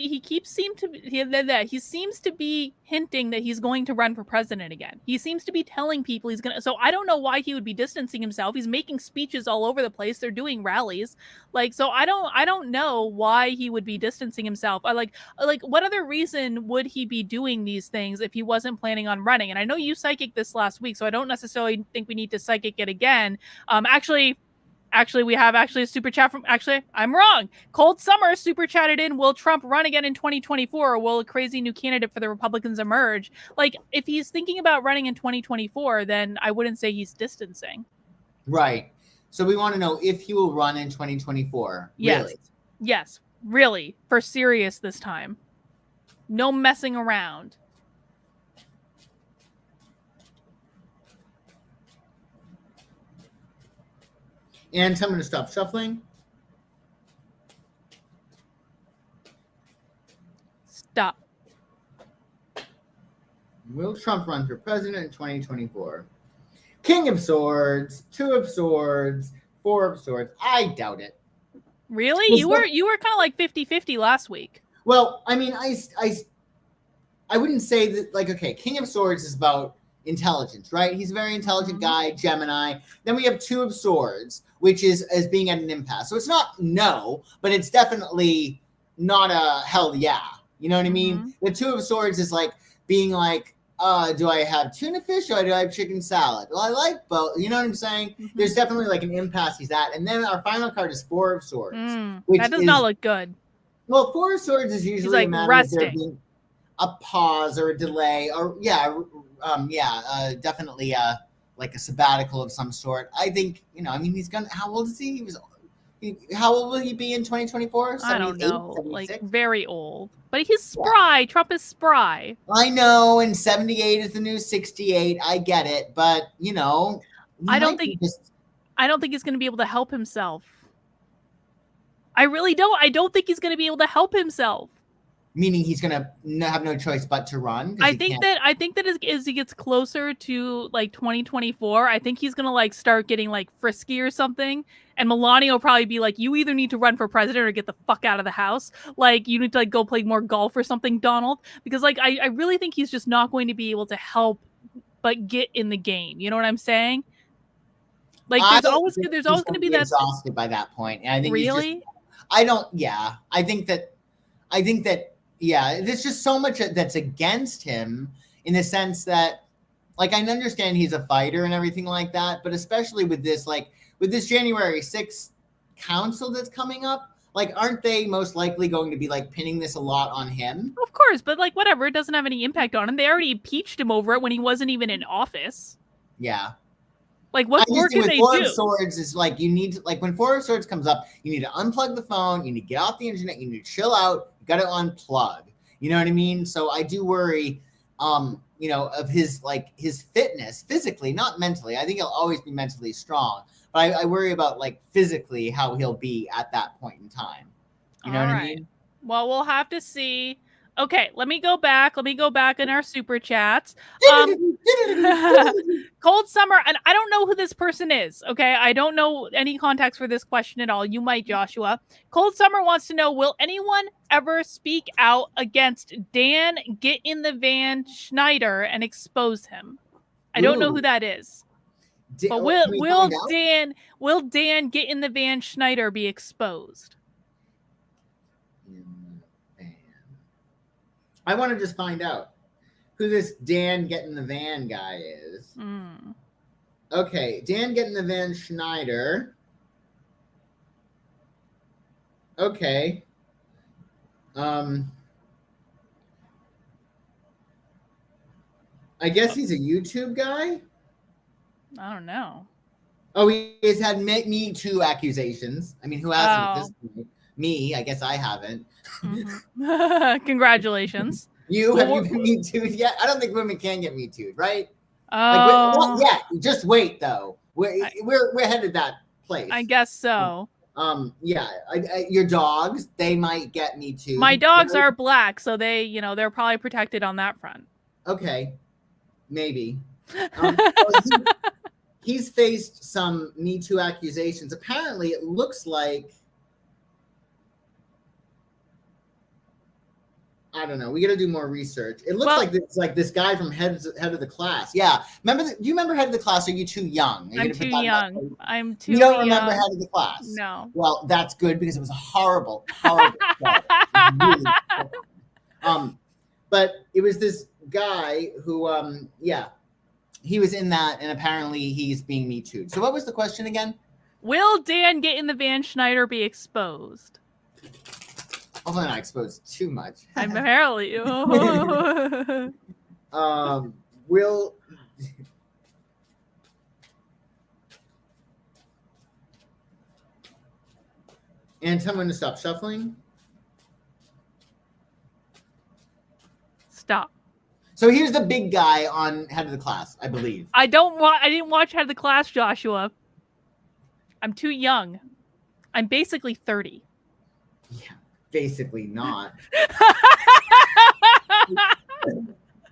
A: be hinting that he's going to run for president again. He seems to be telling people he's gonna. So I don't know why he would be distancing himself. He's making speeches all over the place. They're doing rallies, so I don't know why he would be distancing himself. Like what other reason would he be doing these things if he wasn't planning on running? And I know you psychic this last week, so I don't necessarily think we need to psychic it again. Actually, Actually, we have a super chat from. Actually, I'm wrong. Cold Summer super chatted in. Will Trump run again in 2024, or will a crazy new candidate for the Republicans emerge? Like, if he's thinking about running in 2024, then I wouldn't say he's distancing.
B: Right. So we want to know if he will run in 2024.
A: Yes.
B: Really?
A: Yes. Really. For serious this time. No messing around.
B: And tell me to stop shuffling.
A: Stop.
B: Will Trump run for president in 2024? King of Swords, Two of Swords, Four of Swords. I doubt it.
A: Really? You were kind of like 50-50 last week.
B: Well, I mean, I wouldn't say that, like, okay, King of Swords is about intelligence, right? He's a very intelligent guy, Gemini. Then we have Two of Swords, which is as being at an impasse. So it's not no, but it's definitely not a hell yeah. You know what I mean? The Two of Swords is like being like, do I have tuna fish or do I have chicken salad? Well, I like both. You know what I'm saying? There's definitely like an impasse he's at. And then our final card is Four of Swords.
A: Which that does not look good.
B: Well, Four of Swords is usually
A: like
B: a matter of there being a pause or a delay or definitely like a sabbatical of some sort. I think, you know, I mean, he's gonna, how old is he? How old will he be in 2024?
A: I don't know, 76? Like very old. But he's spry. Yeah. Trump is spry.
B: I know, and 78 is the new 68. I get it, but you know,
A: I don't think he's going to be able to help himself. I really don't. I don't think he's going to be able to help himself.
B: Meaning he's going to have no choice but to run.
A: I think that as he gets closer to like 2024, I think he's going to like start getting like frisky or something. And Melania will probably be like, you either need to run for president or get the fuck out of the house. Like you need to like go play more golf or something, Donald. Because like, I really think he's just not going to be able to help but get in the game. You know what I'm saying? Like there's always going to be that
B: exhausted by that point. And I think
A: really,
B: I think that yeah, there's just so much that's against him in the sense that, like, I understand he's a fighter and everything like that, but especially with this January 6th council that's coming up, like, aren't they most likely going to be like pinning this a lot on him?
A: Of course, but like whatever, it doesn't have any impact on him. They already impeached him over it when he wasn't even in office.
B: Yeah.
A: Like what more can they do?
B: Four of Swords is like you need to, like when Four of Swords comes up, you need to unplug the phone, you need to get off the internet, you need to chill out. Got to unplug. You know what I mean? So I do worry, you know, of his fitness physically, not mentally. I think he'll always be mentally strong, but I worry about like physically how he'll be at that point in time. You know what I mean?
A: Well, we'll have to see. Okay, let me go back in our super chats. Cold Summer, and I don't know who this person is, okay? I don't know any context for this question at all. You might, Joshua. Cold Summer wants to know, will anyone ever speak out against Dan Get in the Van Schneider and expose him? I don't know who that is. But will Dan Get in the Van Schneider be exposed?
B: I want to just find out who this Dan Get in the Van guy is. Okay, Dan Get in the Van Schneider. Okay. I guess he's a YouTube guy.
A: I don't know.
B: Oh, he has had Me Too accusations. I mean, who hasn't at this point? Me, I guess I haven't.
A: Congratulations.
B: Have you been Me Too'd yet? I don't think women can get Me Too'd, right? Not yet. Just wait, though. We're headed that place.
A: I guess so.
B: Your dogs, they might get Me Too'd.
A: My dogs are black, so they're probably protected on that front.
B: Okay, maybe. He's faced some Me Too accusations. Apparently, it looks like, I don't know. We got to do more research. It looks like this guy from Head of the Class. Yeah. Do you remember Head of the Class? Or are you too young?
A: I'm too young. I'm too young.
B: You don't remember Head of the Class?
A: No.
B: Well, that's good because it was a horrible show. Really horrible. But it was this guy who, he was in that, and apparently he's being Me Too'd. So what was the question again?
A: Will Dan get in the Van Schneider be exposed?
B: Hopefully not exposed too much.
A: I'm apparently.
B: Will. And tell me when to stop shuffling.
A: Stop.
B: So here's the big guy on Head of the Class, I believe.
A: I didn't watch Head of the Class, Joshua. I'm too young. I'm basically 30.
B: Yeah, basically not.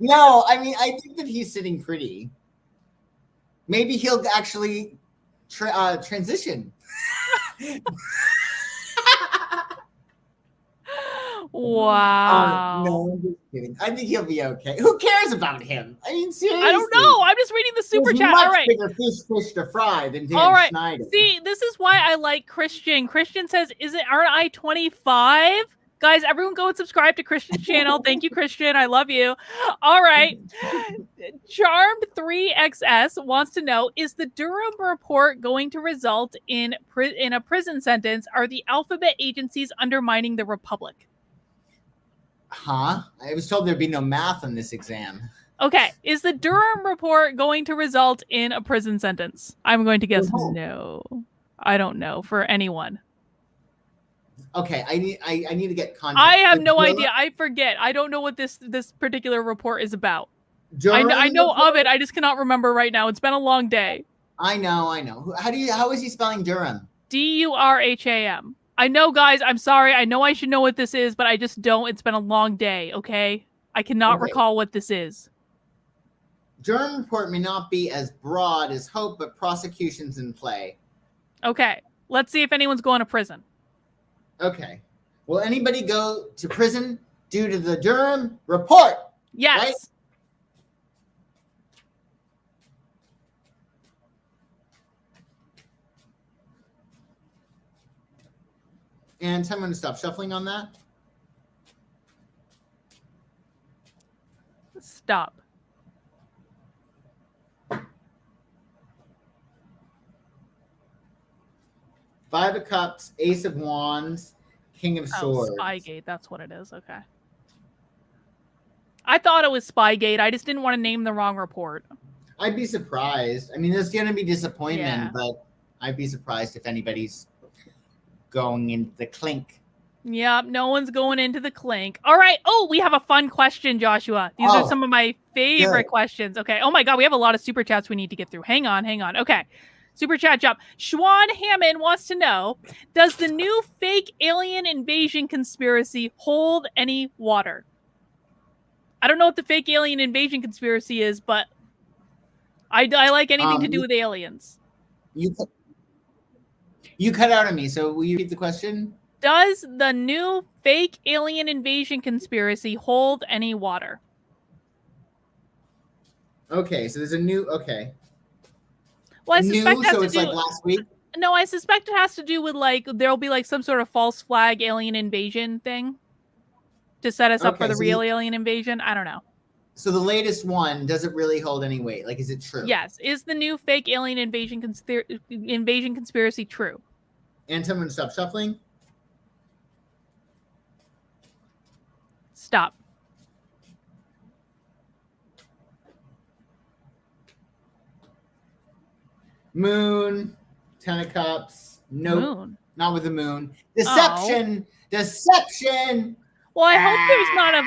B: No, I mean, I think that he's sitting pretty. Maybe he'll actually transition.
A: Wow.
B: No, I'm just kidding. I think he'll be okay. Who cares about him? I mean, seriously.
A: I don't know. I'm just reading the super chat.
B: Much
A: All right.
B: bigger fish to fry than Dan
A: All right.
B: Schneider.
A: See, this is why I like Christian. Christian says, aren't I 25? Guys, everyone go and subscribe to Christian's channel. Thank you, Christian. I love you. All right. Charmed 3XS wants to know, is the Durham report going to result in a prison sentence? Are the alphabet agencies undermining the Republic?
B: Huh? I was told there'd be no math on this exam.
A: Okay. Is the Durham report going to result in a prison sentence? I'm going to guess no. I don't know for anyone.
B: Okay, I need to get context.
A: I have no idea. I forget. I don't know what this particular report is about. I know of it. I just cannot remember right now. It's been a long day.
B: I know. How is he spelling Durham?
A: Durham. I know, guys. I'm sorry. I know I should know what this is, but I just don't. It's been a long day. Okay, I cannot recall what this is.
B: Durham report may not be as broad as hope, but prosecution's in play.
A: Okay, let's see if anyone's going to prison.
B: Okay. Will anybody go to prison due to the Durham report?
A: Yes.
B: Right? And tell me when to stop shuffling on that.
A: Stop.
B: Five of Cups, Ace of Wands, King of Swords.
A: Spygate. That's what it is. Okay. I thought it was Spygate. I just didn't want to name the wrong report.
B: I'd be surprised. I mean, there's going to be disappointment, but I'd be surprised if anybody's going into the clink.
A: Yep, no one's going into the clink. All right. Oh, we have a fun question, Joshua. These are some of my favorite questions. Okay. Oh my God, we have a lot of super chats we need to get through. Hang on. Okay. Super chat jump. Schwan Hammond wants to know, does the new fake alien invasion conspiracy hold any water? I don't know what the fake alien invasion conspiracy is, but I like anything to do with aliens.
B: You cut out on me, so will you repeat the question?
A: Does the new fake alien invasion conspiracy hold any water?
B: Okay, so there's a new, okay.
A: Well, I suspect
B: so it's like last week?
A: No, I suspect it has to do with like, there'll be like some sort of false flag alien invasion thing to set us up for the real alien invasion. I don't know.
B: So the latest one, does it really hold any weight? Like, is it true?
A: Yes. Is the new fake alien invasion conspiracy true?
B: And someone stop shuffling.
A: Stop.
B: Moon, 10 of Cups. Nope.
A: Moon.
B: Not with the moon. Deception. Oh. Deception.
A: Well, I hope there's not a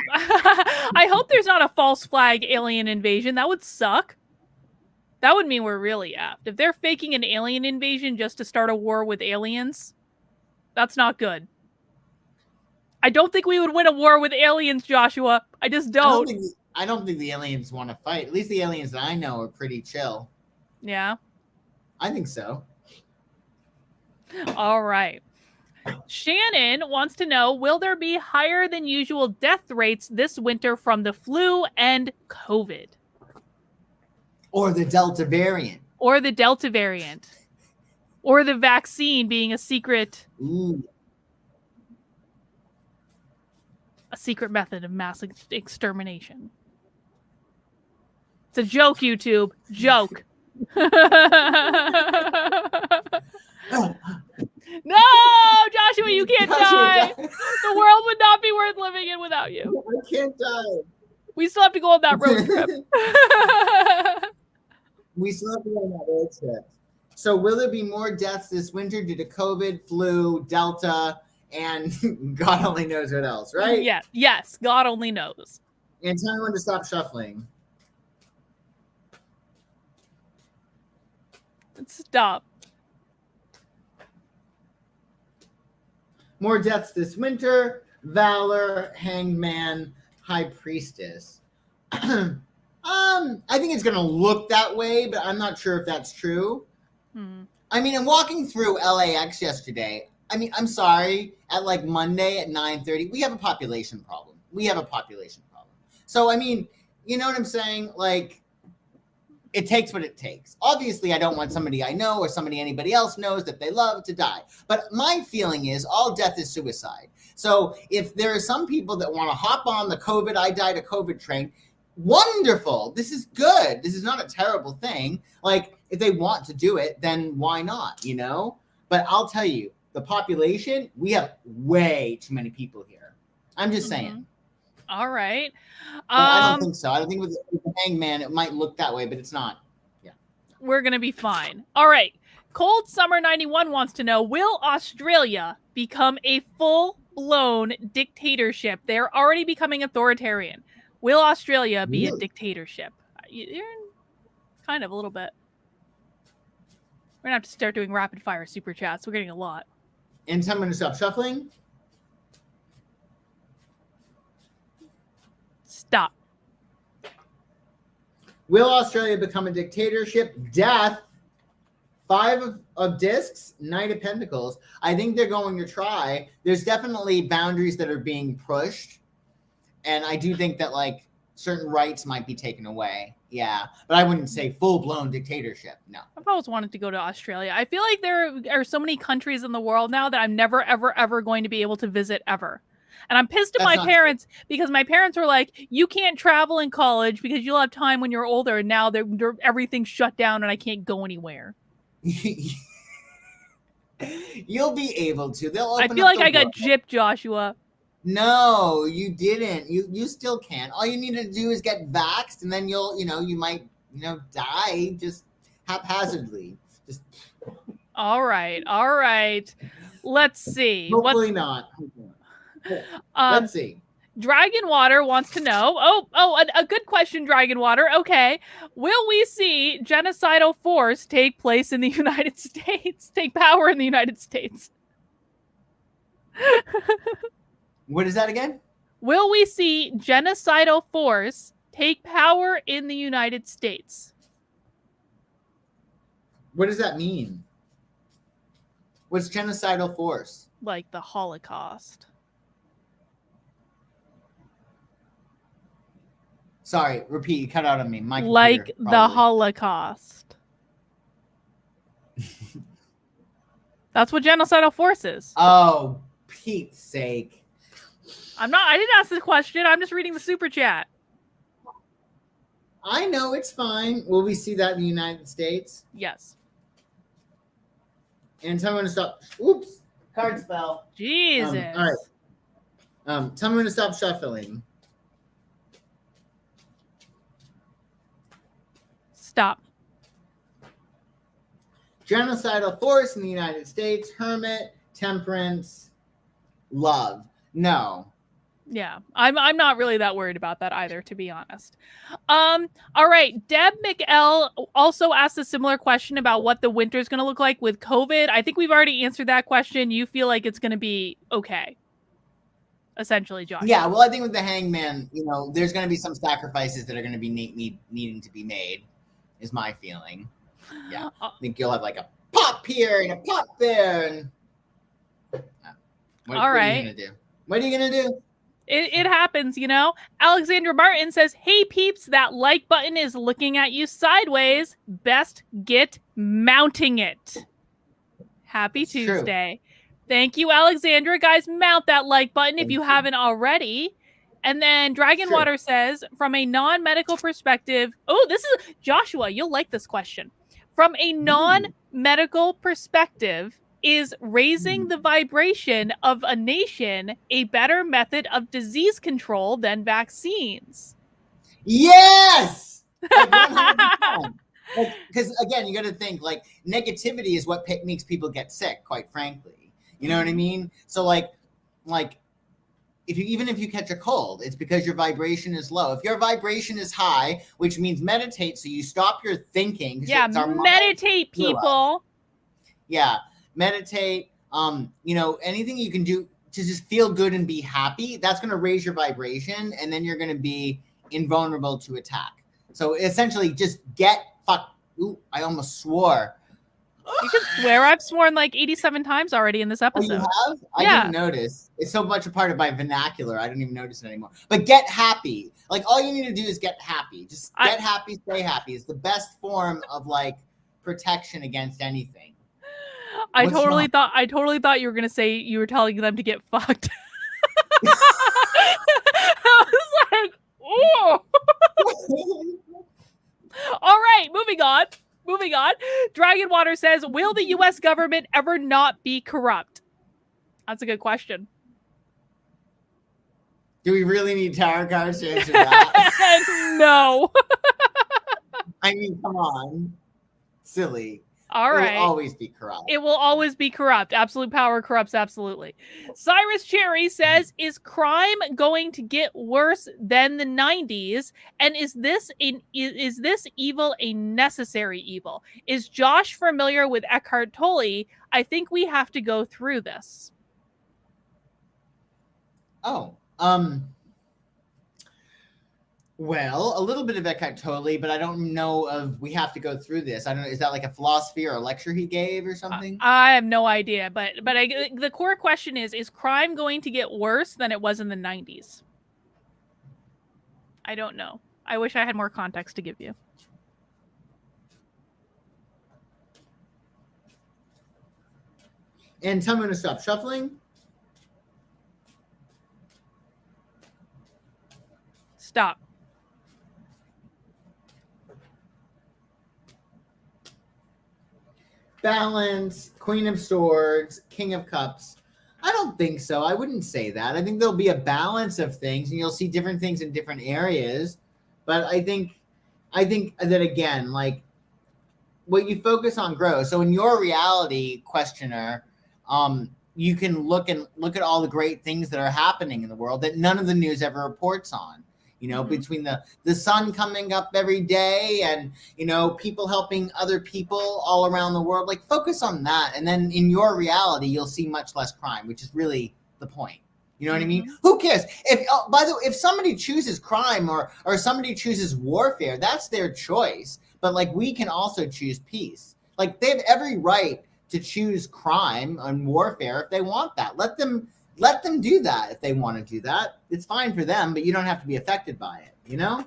A: I hope there's not a false flag alien invasion. That would suck. That would mean we're really effed. If they're faking an alien invasion just to start a war with aliens, that's not good. I don't think we would win a war with aliens, Joshua. I just don't.
B: I don't think the aliens want to fight. At least the aliens that I know are pretty chill.
A: Yeah.
B: I think so.
A: All right. Shannon wants to know, will there be higher than usual death rates this winter from the flu and COVID?
B: Or the Delta variant.
A: Or the Delta variant. Or the vaccine being a secret.
B: Ooh.
A: A secret method of mass extermination. It's a joke, YouTube. Joke. No, Joshua, you can't die. The world would not be worth living in without you.
B: I can't die.
A: We still have to go on that road trip.
B: We still have to go on that road trip. So will there be more deaths this winter due to COVID, flu, Delta, and God only knows what else, right?
A: Yeah. Yes. God only knows.
B: And tell me when to stop shuffling.
A: Stop.
B: More deaths this winter. Valor, Hangman, High Priestess. I think it's going to look that way, but I'm not sure if that's true. I mean, I'm walking through LAX yesterday. I mean, I'm sorry, at like Monday at 9:30, we have a population problem. So, I mean, you know what I'm saying? Like, it takes what it takes. Obviously, I don't want somebody I know or somebody anybody else knows that they love to die. But my feeling is all death is suicide. So if there are some people that want to hop on the COVID, I died of COVID train, wonderful. This is good. This is not a terrible thing. Like, if they want to do it, then why not, you know? But I'll tell you, the population, we have way too many people here. I'm just saying.
A: All right.
B: I don't think so. I don't think with the Hangman, it might look that way, but it's not. Yeah.
A: We're going to be fine. All right. Cold Summer 91 wants to know, will Australia become a full-blown dictatorship? They're already becoming authoritarian. Will Australia be a dictatorship? You're kind of a little bit. We're going to have to start doing rapid-fire super chats. We're getting a lot.
B: And tell me to stop shuffling.
A: Stop.
B: Will Australia become a dictatorship? Death. 5 of discs, Knight of Pentacles. I think they're going to try. There's definitely boundaries that are being pushed. And I do think that, like, certain rights might be taken away. Yeah. But I wouldn't say full-blown dictatorship. No.
A: I've always wanted to go to Australia. I feel like there are so many countries in the world now that I'm never, ever, ever going to be able to visit ever. And I'm pissed at my parents because my parents were like, you can't travel in college because you'll have time when you're older. And now everything's shut down and I can't go anywhere.
B: You'll be able to. They'll open
A: I feel like I got gypped, Joshua.
B: No, you didn't. You still can. All you need to do is get vaxxed, and then you might die just haphazardly. Just
A: all right. Let's see.
B: Hopefully not. Let's see.
A: Dragon Water wants to know. A good question, Dragon Water. Okay. Will we see genocidal force take place in the United States? Take power in the United States?
B: What is that again?
A: Will we see genocidal force take power in the United States?
B: What does that mean? What's genocidal force?
A: Like the Holocaust.
B: Sorry, repeat. You cut out on me. My computer,
A: like
B: probably.
A: The Holocaust. That's what genocidal force is.
B: Oh, Pete's sake.
A: I didn't ask the question. I'm just reading the super chat.
B: I know, it's fine. Will we see that in the United States?
A: Yes.
B: And tell me when to stop. Oops. Card spell.
A: Jesus.
B: All right. Tell me when to stop shuffling.
A: Stop.
B: Genocidal force in the United States. Hermit. Temperance. Love. No.
A: Yeah, I'm not really that worried about that either, to be honest. All right, Deb McL also asked a similar question about what the winter is going to look like with COVID. I think we've already answered that question. You feel like it's going to be okay, essentially, Josh.
B: Yeah, well, I think with the Hangman, there's going to be some sacrifices that are going to be needing to be made, is my feeling. Yeah, I think you'll have like a pop here and a pop there, and what are you going to do? What are you going to do?
A: It happens, Alexandra Martin says, hey, peeps, that like button is looking at you sideways. Best get mounting it. Happy Tuesday. True. Thank you, Alexandra. Guys, mount that like button if you haven't already. And then Dragon Water says, from a non-medical perspective, this is Joshua. You'll like this question. From a non-medical perspective, Is raising the vibration of a nation a better method of disease control than vaccines?
B: Yes, like 100%. Like, because again, you got to think like negativity is what makes people get sick. Quite frankly, you know what I mean. So like if you catch a cold, it's because your vibration is low. If your vibration is high, which means meditate, so you stop your thinking.
A: Yeah, meditate, people.
B: Yeah, meditate. Anything you can do to just feel good and be happy, that's going to raise your vibration, and then you're going to be invulnerable to attack. So essentially, just get fuck. Ooh, I almost swore.
A: You can swear. I've sworn like 87 times already in this episode.
B: Oh, you have? I didn't notice. It's so much a part of my vernacular. I don't even notice it anymore. But get happy. Like, all you need to do is get happy. Just get happy, stay happy. It's the best form of like protection against anything.
A: I totally thought you were gonna say you were telling them to get fucked. I was like, oh. All right, moving on. Dragon Water says, will the U.S. government ever not be corrupt? That's a good question.
B: Do we really need tarot cards to answer that?
A: No.
B: I mean, come on. Silly.
A: All right.
B: It will always be corrupt.
A: It will always be corrupt. Absolute power corrupts absolutely. Cyrus Cherry says, is crime going to get worse than the 90s? And is this evil a necessary evil? Is Josh familiar with Eckhart Tolle? I think we have to go through this.
B: Oh, well, a little bit of Eckhart Tolle, but I don't know of we have to go through this. I don't know. Is that like a philosophy or a lecture he gave or something?
A: I have no idea, but the core question is crime going to get worse than it was in the 90s? I don't know. I wish I had more context to give you.
B: And tell me when to stop shuffling.
A: Stop.
B: Balance, Queen of Swords, King of Cups. I don't think so. I wouldn't say that. I think there'll be a balance of things, and you'll see different things in different areas. But I think that again, like what you focus on grows. So in your reality, questioner, you can look at all the great things that are happening in the world that none of the news ever reports on. You know, between the sun coming up every day and, you know, people helping other people all around the world, like focus on that. And then in your reality, you'll see much less crime, which is really the point. You know what I mean? Who cares? By the way, if somebody chooses crime or somebody chooses warfare, that's their choice. But like, we can also choose peace. Like, they have every right to choose crime and warfare if they want that. Let them do that if they want to do that. It's fine for them, but you don't have to be affected by it, you know?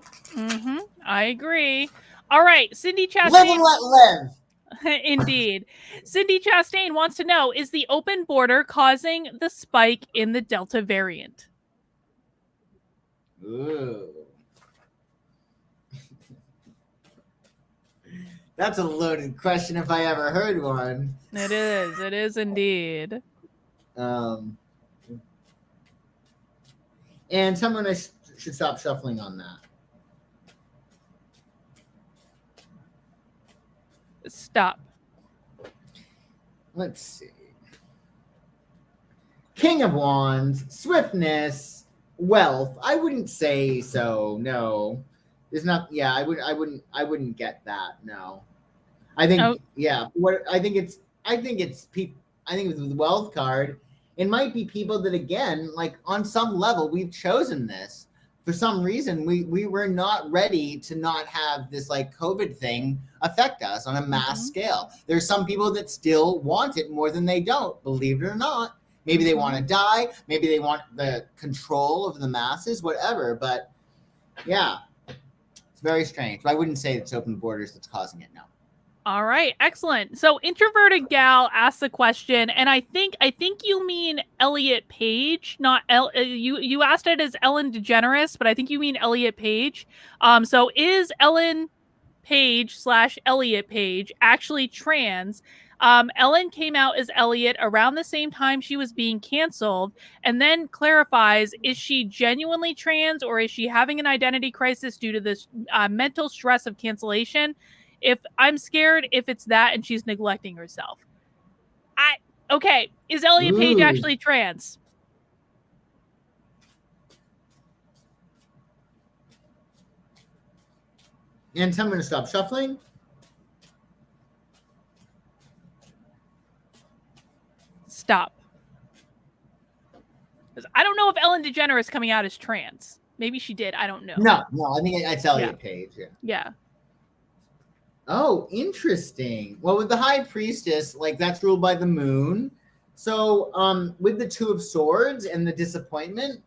A: I agree. All right, Cindy Chastain.
B: Live and let live.
A: Indeed. Cindy Chastain wants to know, is the open border causing the spike in the Delta variant?
B: Ooh. That's a loaded question if I ever heard one.
A: It is indeed.
B: And someone should stop shuffling on that.
A: Stop.
B: Let's see. King of Wands, swiftness, wealth. I wouldn't say so. No, there's not. Yeah, I wouldn't get that. No, I think yeah. I think it's people. I think with the wealth card, it might be people that, again, like on some level, we've chosen this for some reason. We were not ready to not have this like COVID thing affect us on a mass scale. There's some people that still want it more than they don't, believe it or not. Maybe they want to die. Maybe they want the control of the masses, whatever. But yeah, it's very strange. But I wouldn't say it's open borders that's causing it. No.
A: All right, excellent. So Introverted Gal asked the question, and I think you mean Elliot Page, not you asked it as Ellen DeGeneres, but I think you mean Elliot Page. So is Ellen Page / Elliot Page actually trans? Ellen came out as Elliot around the same time she was being canceled, and then clarifies, is she genuinely trans or is she having an identity crisis due to this mental stress of cancellation? If I'm scared, if it's that and she's neglecting herself. Okay, is Elliot Page
B: Ooh.
A: actually trans?
B: And I'm going to stop shuffling.
A: Stop. I don't know if Ellen DeGeneres coming out as trans. Maybe she did. I don't know.
B: No, I think it's Elliot Page.
A: Yeah.
B: Oh, interesting. Well, with the High Priestess, like that's ruled by the moon. So, with the Two of Swords and the disappointment,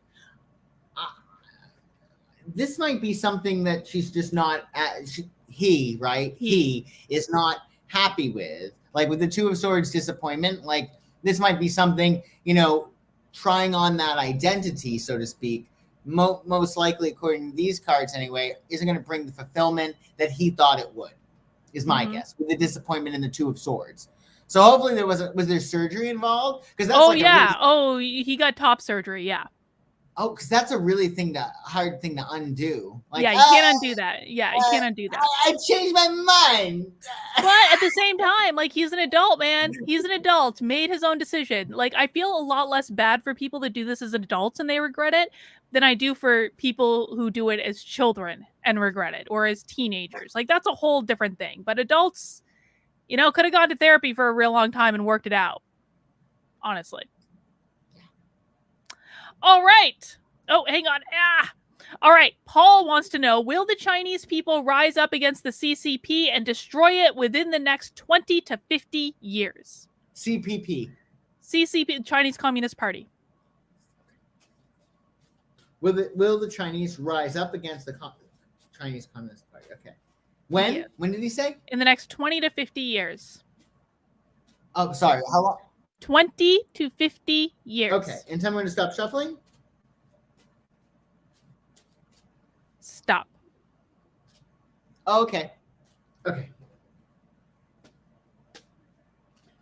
B: this might be something that she's just not. He is not happy with. Like with the Two of Swords disappointment, like this might be something, trying on that identity, so to speak. Most likely, according to these cards anyway, isn't going to bring the fulfillment that he thought it would. Is my guess, with the disappointment in the Two of Swords. So hopefully was there surgery involved? Because that's
A: he got top surgery. Yeah.
B: Oh, because that's a really hard thing to undo.
A: Like, you can't undo that. Yeah, you can't undo that.
B: I changed my mind.
A: But at the same time, like, he's an adult, man. He's an adult, made his own decision. Like, I feel a lot less bad for people that do this as adults and they regret it than I do for people who do it as children and regret it, or as teenagers. Like, that's a whole different thing. But adults, could have gone to therapy for a real long time and worked it out. Honestly. All right. Oh, hang on. All right. Paul wants to know, will the Chinese people rise up against the CCP and destroy it within the next 20 to 50 years?
B: CCP,
A: Chinese Communist Party.
B: Will the Chinese rise up against the Chinese Communist Party? Okay. When? Yeah. When did he say?
A: In the next 20 to 50 years.
B: Oh, sorry. How long?
A: 20 to 50 years.
B: Okay. And tell me when to stop shuffling.
A: Stop.
B: Okay.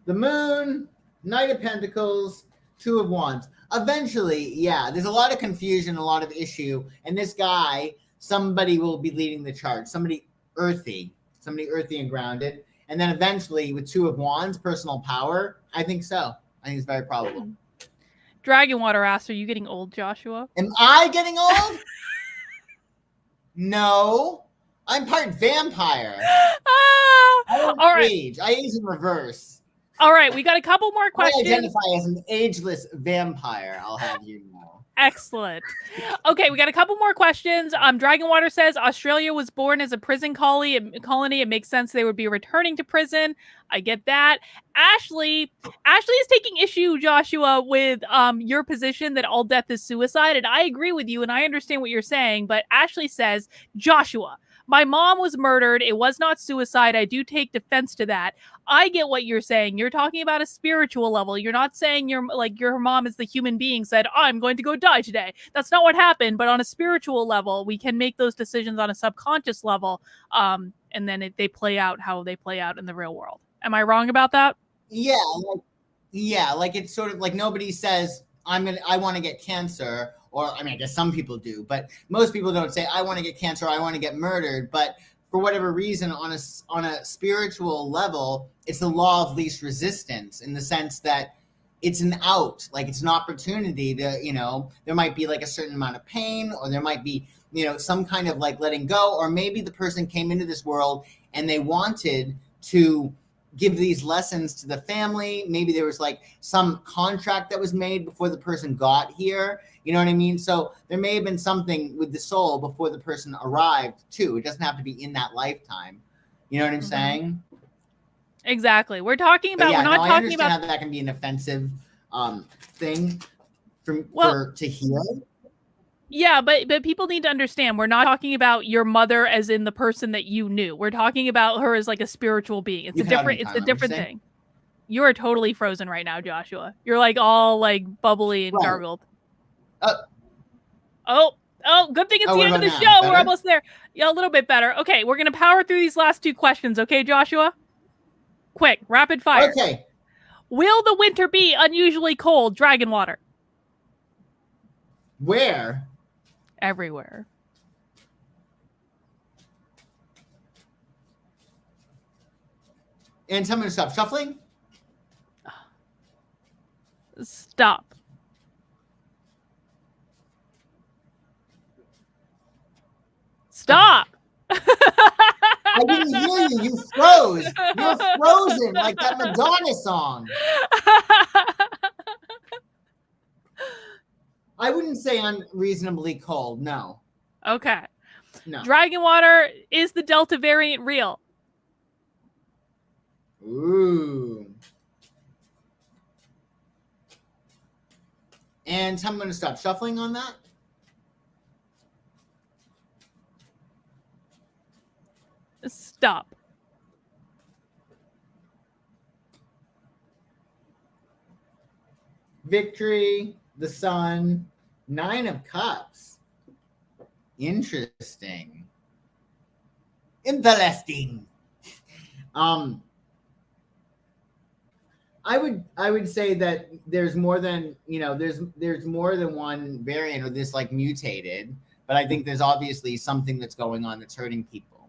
B: The Moon, Knight of Pentacles, Two of Wands. Eventually, yeah, there's a lot of confusion, a lot of issue. And this guy, somebody will be leading the charge. Somebody earthy and grounded. And then eventually, with Two of Wands, personal power, I think so. I think it's very probable.
A: Dragonwater asks, are you getting old, Joshua?
B: Am I getting old? No. I'm part vampire. All right. Age. I age in reverse.
A: All right, we got a couple more questions.
B: I identify as an ageless vampire, I'll have you know.
A: Excellent. Okay, we got a couple more questions. Dragonwater says Australia was born as a prison colony. It makes sense they would be returning to prison. I get that. Ashley is taking issue, Joshua, with your position that all death is suicide, and I agree with you, and I understand what you're saying. But Ashley says, Joshua, my mom was murdered. It was not suicide. I do take defense to that. I get what you're saying. You're talking about a spiritual level. You're not saying your mom is the human being said, I'm going to go die today. That's not what happened. But on a spiritual level, we can make those decisions on a subconscious level. And then they play out how they play out in the real world. Am I wrong about that?
B: Yeah. Like it's sort of like nobody says, I want to get cancer. Or, I guess some people do, but most people don't say, I want to get cancer, or I want to get murdered. But for whatever reason, on a spiritual level, it's the law of least resistance in the sense that it's an out, like it's an opportunity to, there might be like a certain amount of pain, or there might be, some kind of like letting go, or maybe the person came into this world and they wanted to give these lessons to the family. Maybe there was like some contract that was made before the person got here. You know what I mean? So there may have been something with the soul before the person arrived too. It doesn't have to be in that lifetime. You know what I'm saying?
A: Exactly. We're talking about, we're not talking about.
B: I understand how that can be an offensive thing to hear.
A: Yeah, but people need to understand, we're not talking about your mother as in the person that you knew. We're talking about her as like a spiritual being. It's a different thing. You are totally frozen right now, Joshua. You're like all like bubbly and gargled. Oh, good thing it's the end of the show. Better? We're almost there. Yeah, a little bit better. Okay, we're going to power through these last two questions. Okay, Joshua? Quick, rapid fire.
B: Okay.
A: Will the winter be unusually cold? Dragon water.
B: Where?
A: Everywhere.
B: And tell me to stop shuffling.
A: Stop. Stop.
B: I didn't hear you. You froze. You're frozen like that Madonna song. I wouldn't say unreasonably cold. No.
A: Okay.
B: No.
A: Dragon water, is the Delta variant real?
B: Ooh. And I'm going to stop shuffling on that.
A: Stop.
B: Victory, the Sun, 9 of Cups. Interesting. Interesting. I would say that there's more than, there's more than one variant of this like mutated, but I think there's obviously something that's going on that's hurting people,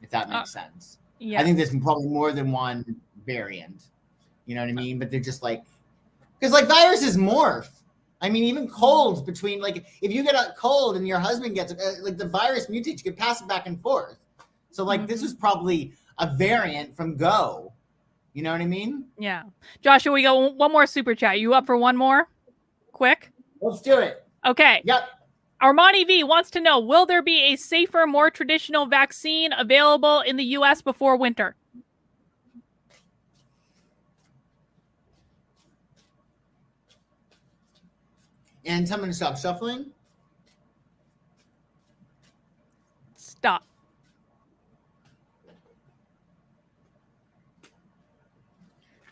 B: if that makes sense.
A: Yeah.
B: I think there's probably more than one variant. You know what I mean? But they're just like, because like viruses morph. I mean, even colds between, like, if you get a cold and your husband gets it, like the virus mutates, you can pass it back and forth. So like this is probably a variant from Go. You know what I mean?
A: Yeah. Joshua, we got one more super chat. You up for one more? Quick.
B: Let's do it.
A: Okay.
B: Yep.
A: Armani V wants to know, will there be a safer, more traditional vaccine available in the U.S. before winter?
B: And tell me to stop shuffling.
A: Stop.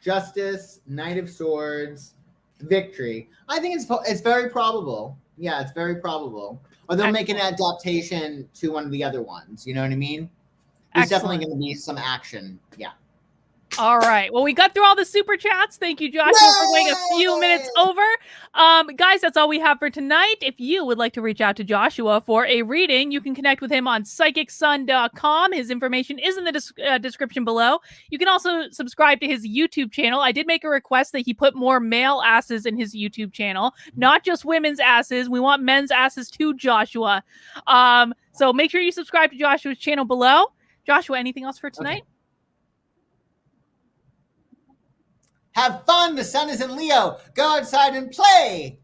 B: Justice, Knight of Swords, Victory. I think it's very probable. Yeah, it's very probable. Or they'll make an adaptation to one of the other ones. You know what I mean? There's definitely going to be some action. Yeah.
A: All right. Well, we got through all the super chats. Thank you, Joshua, for going a few minutes over. Guys, that's all we have for tonight. If you would like to reach out to Joshua for a reading, you can connect with him on psychicsun.com. His information is in the description below. You can also subscribe to his YouTube channel. I did make a request that he put more male asses in his YouTube channel, not just women's asses. We want men's asses too, Joshua. So make sure you subscribe to Joshua's channel below. Joshua, anything else for tonight?
B: Okay. Have fun. The sun is in Leo. Go outside and play.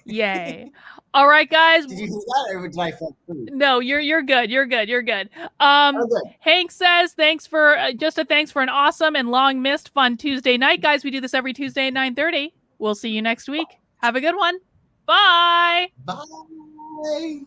A: Yay. All right, guys.
B: Did you hear that, or did I fall through?
A: No, you're good. You're good. You're good.
B: Okay.
A: Hank says thanks for thanks for an awesome and long missed fun Tuesday night, guys. We do this every Tuesday at 9:30. We'll see you next week. Have a good one. Bye.
B: Bye.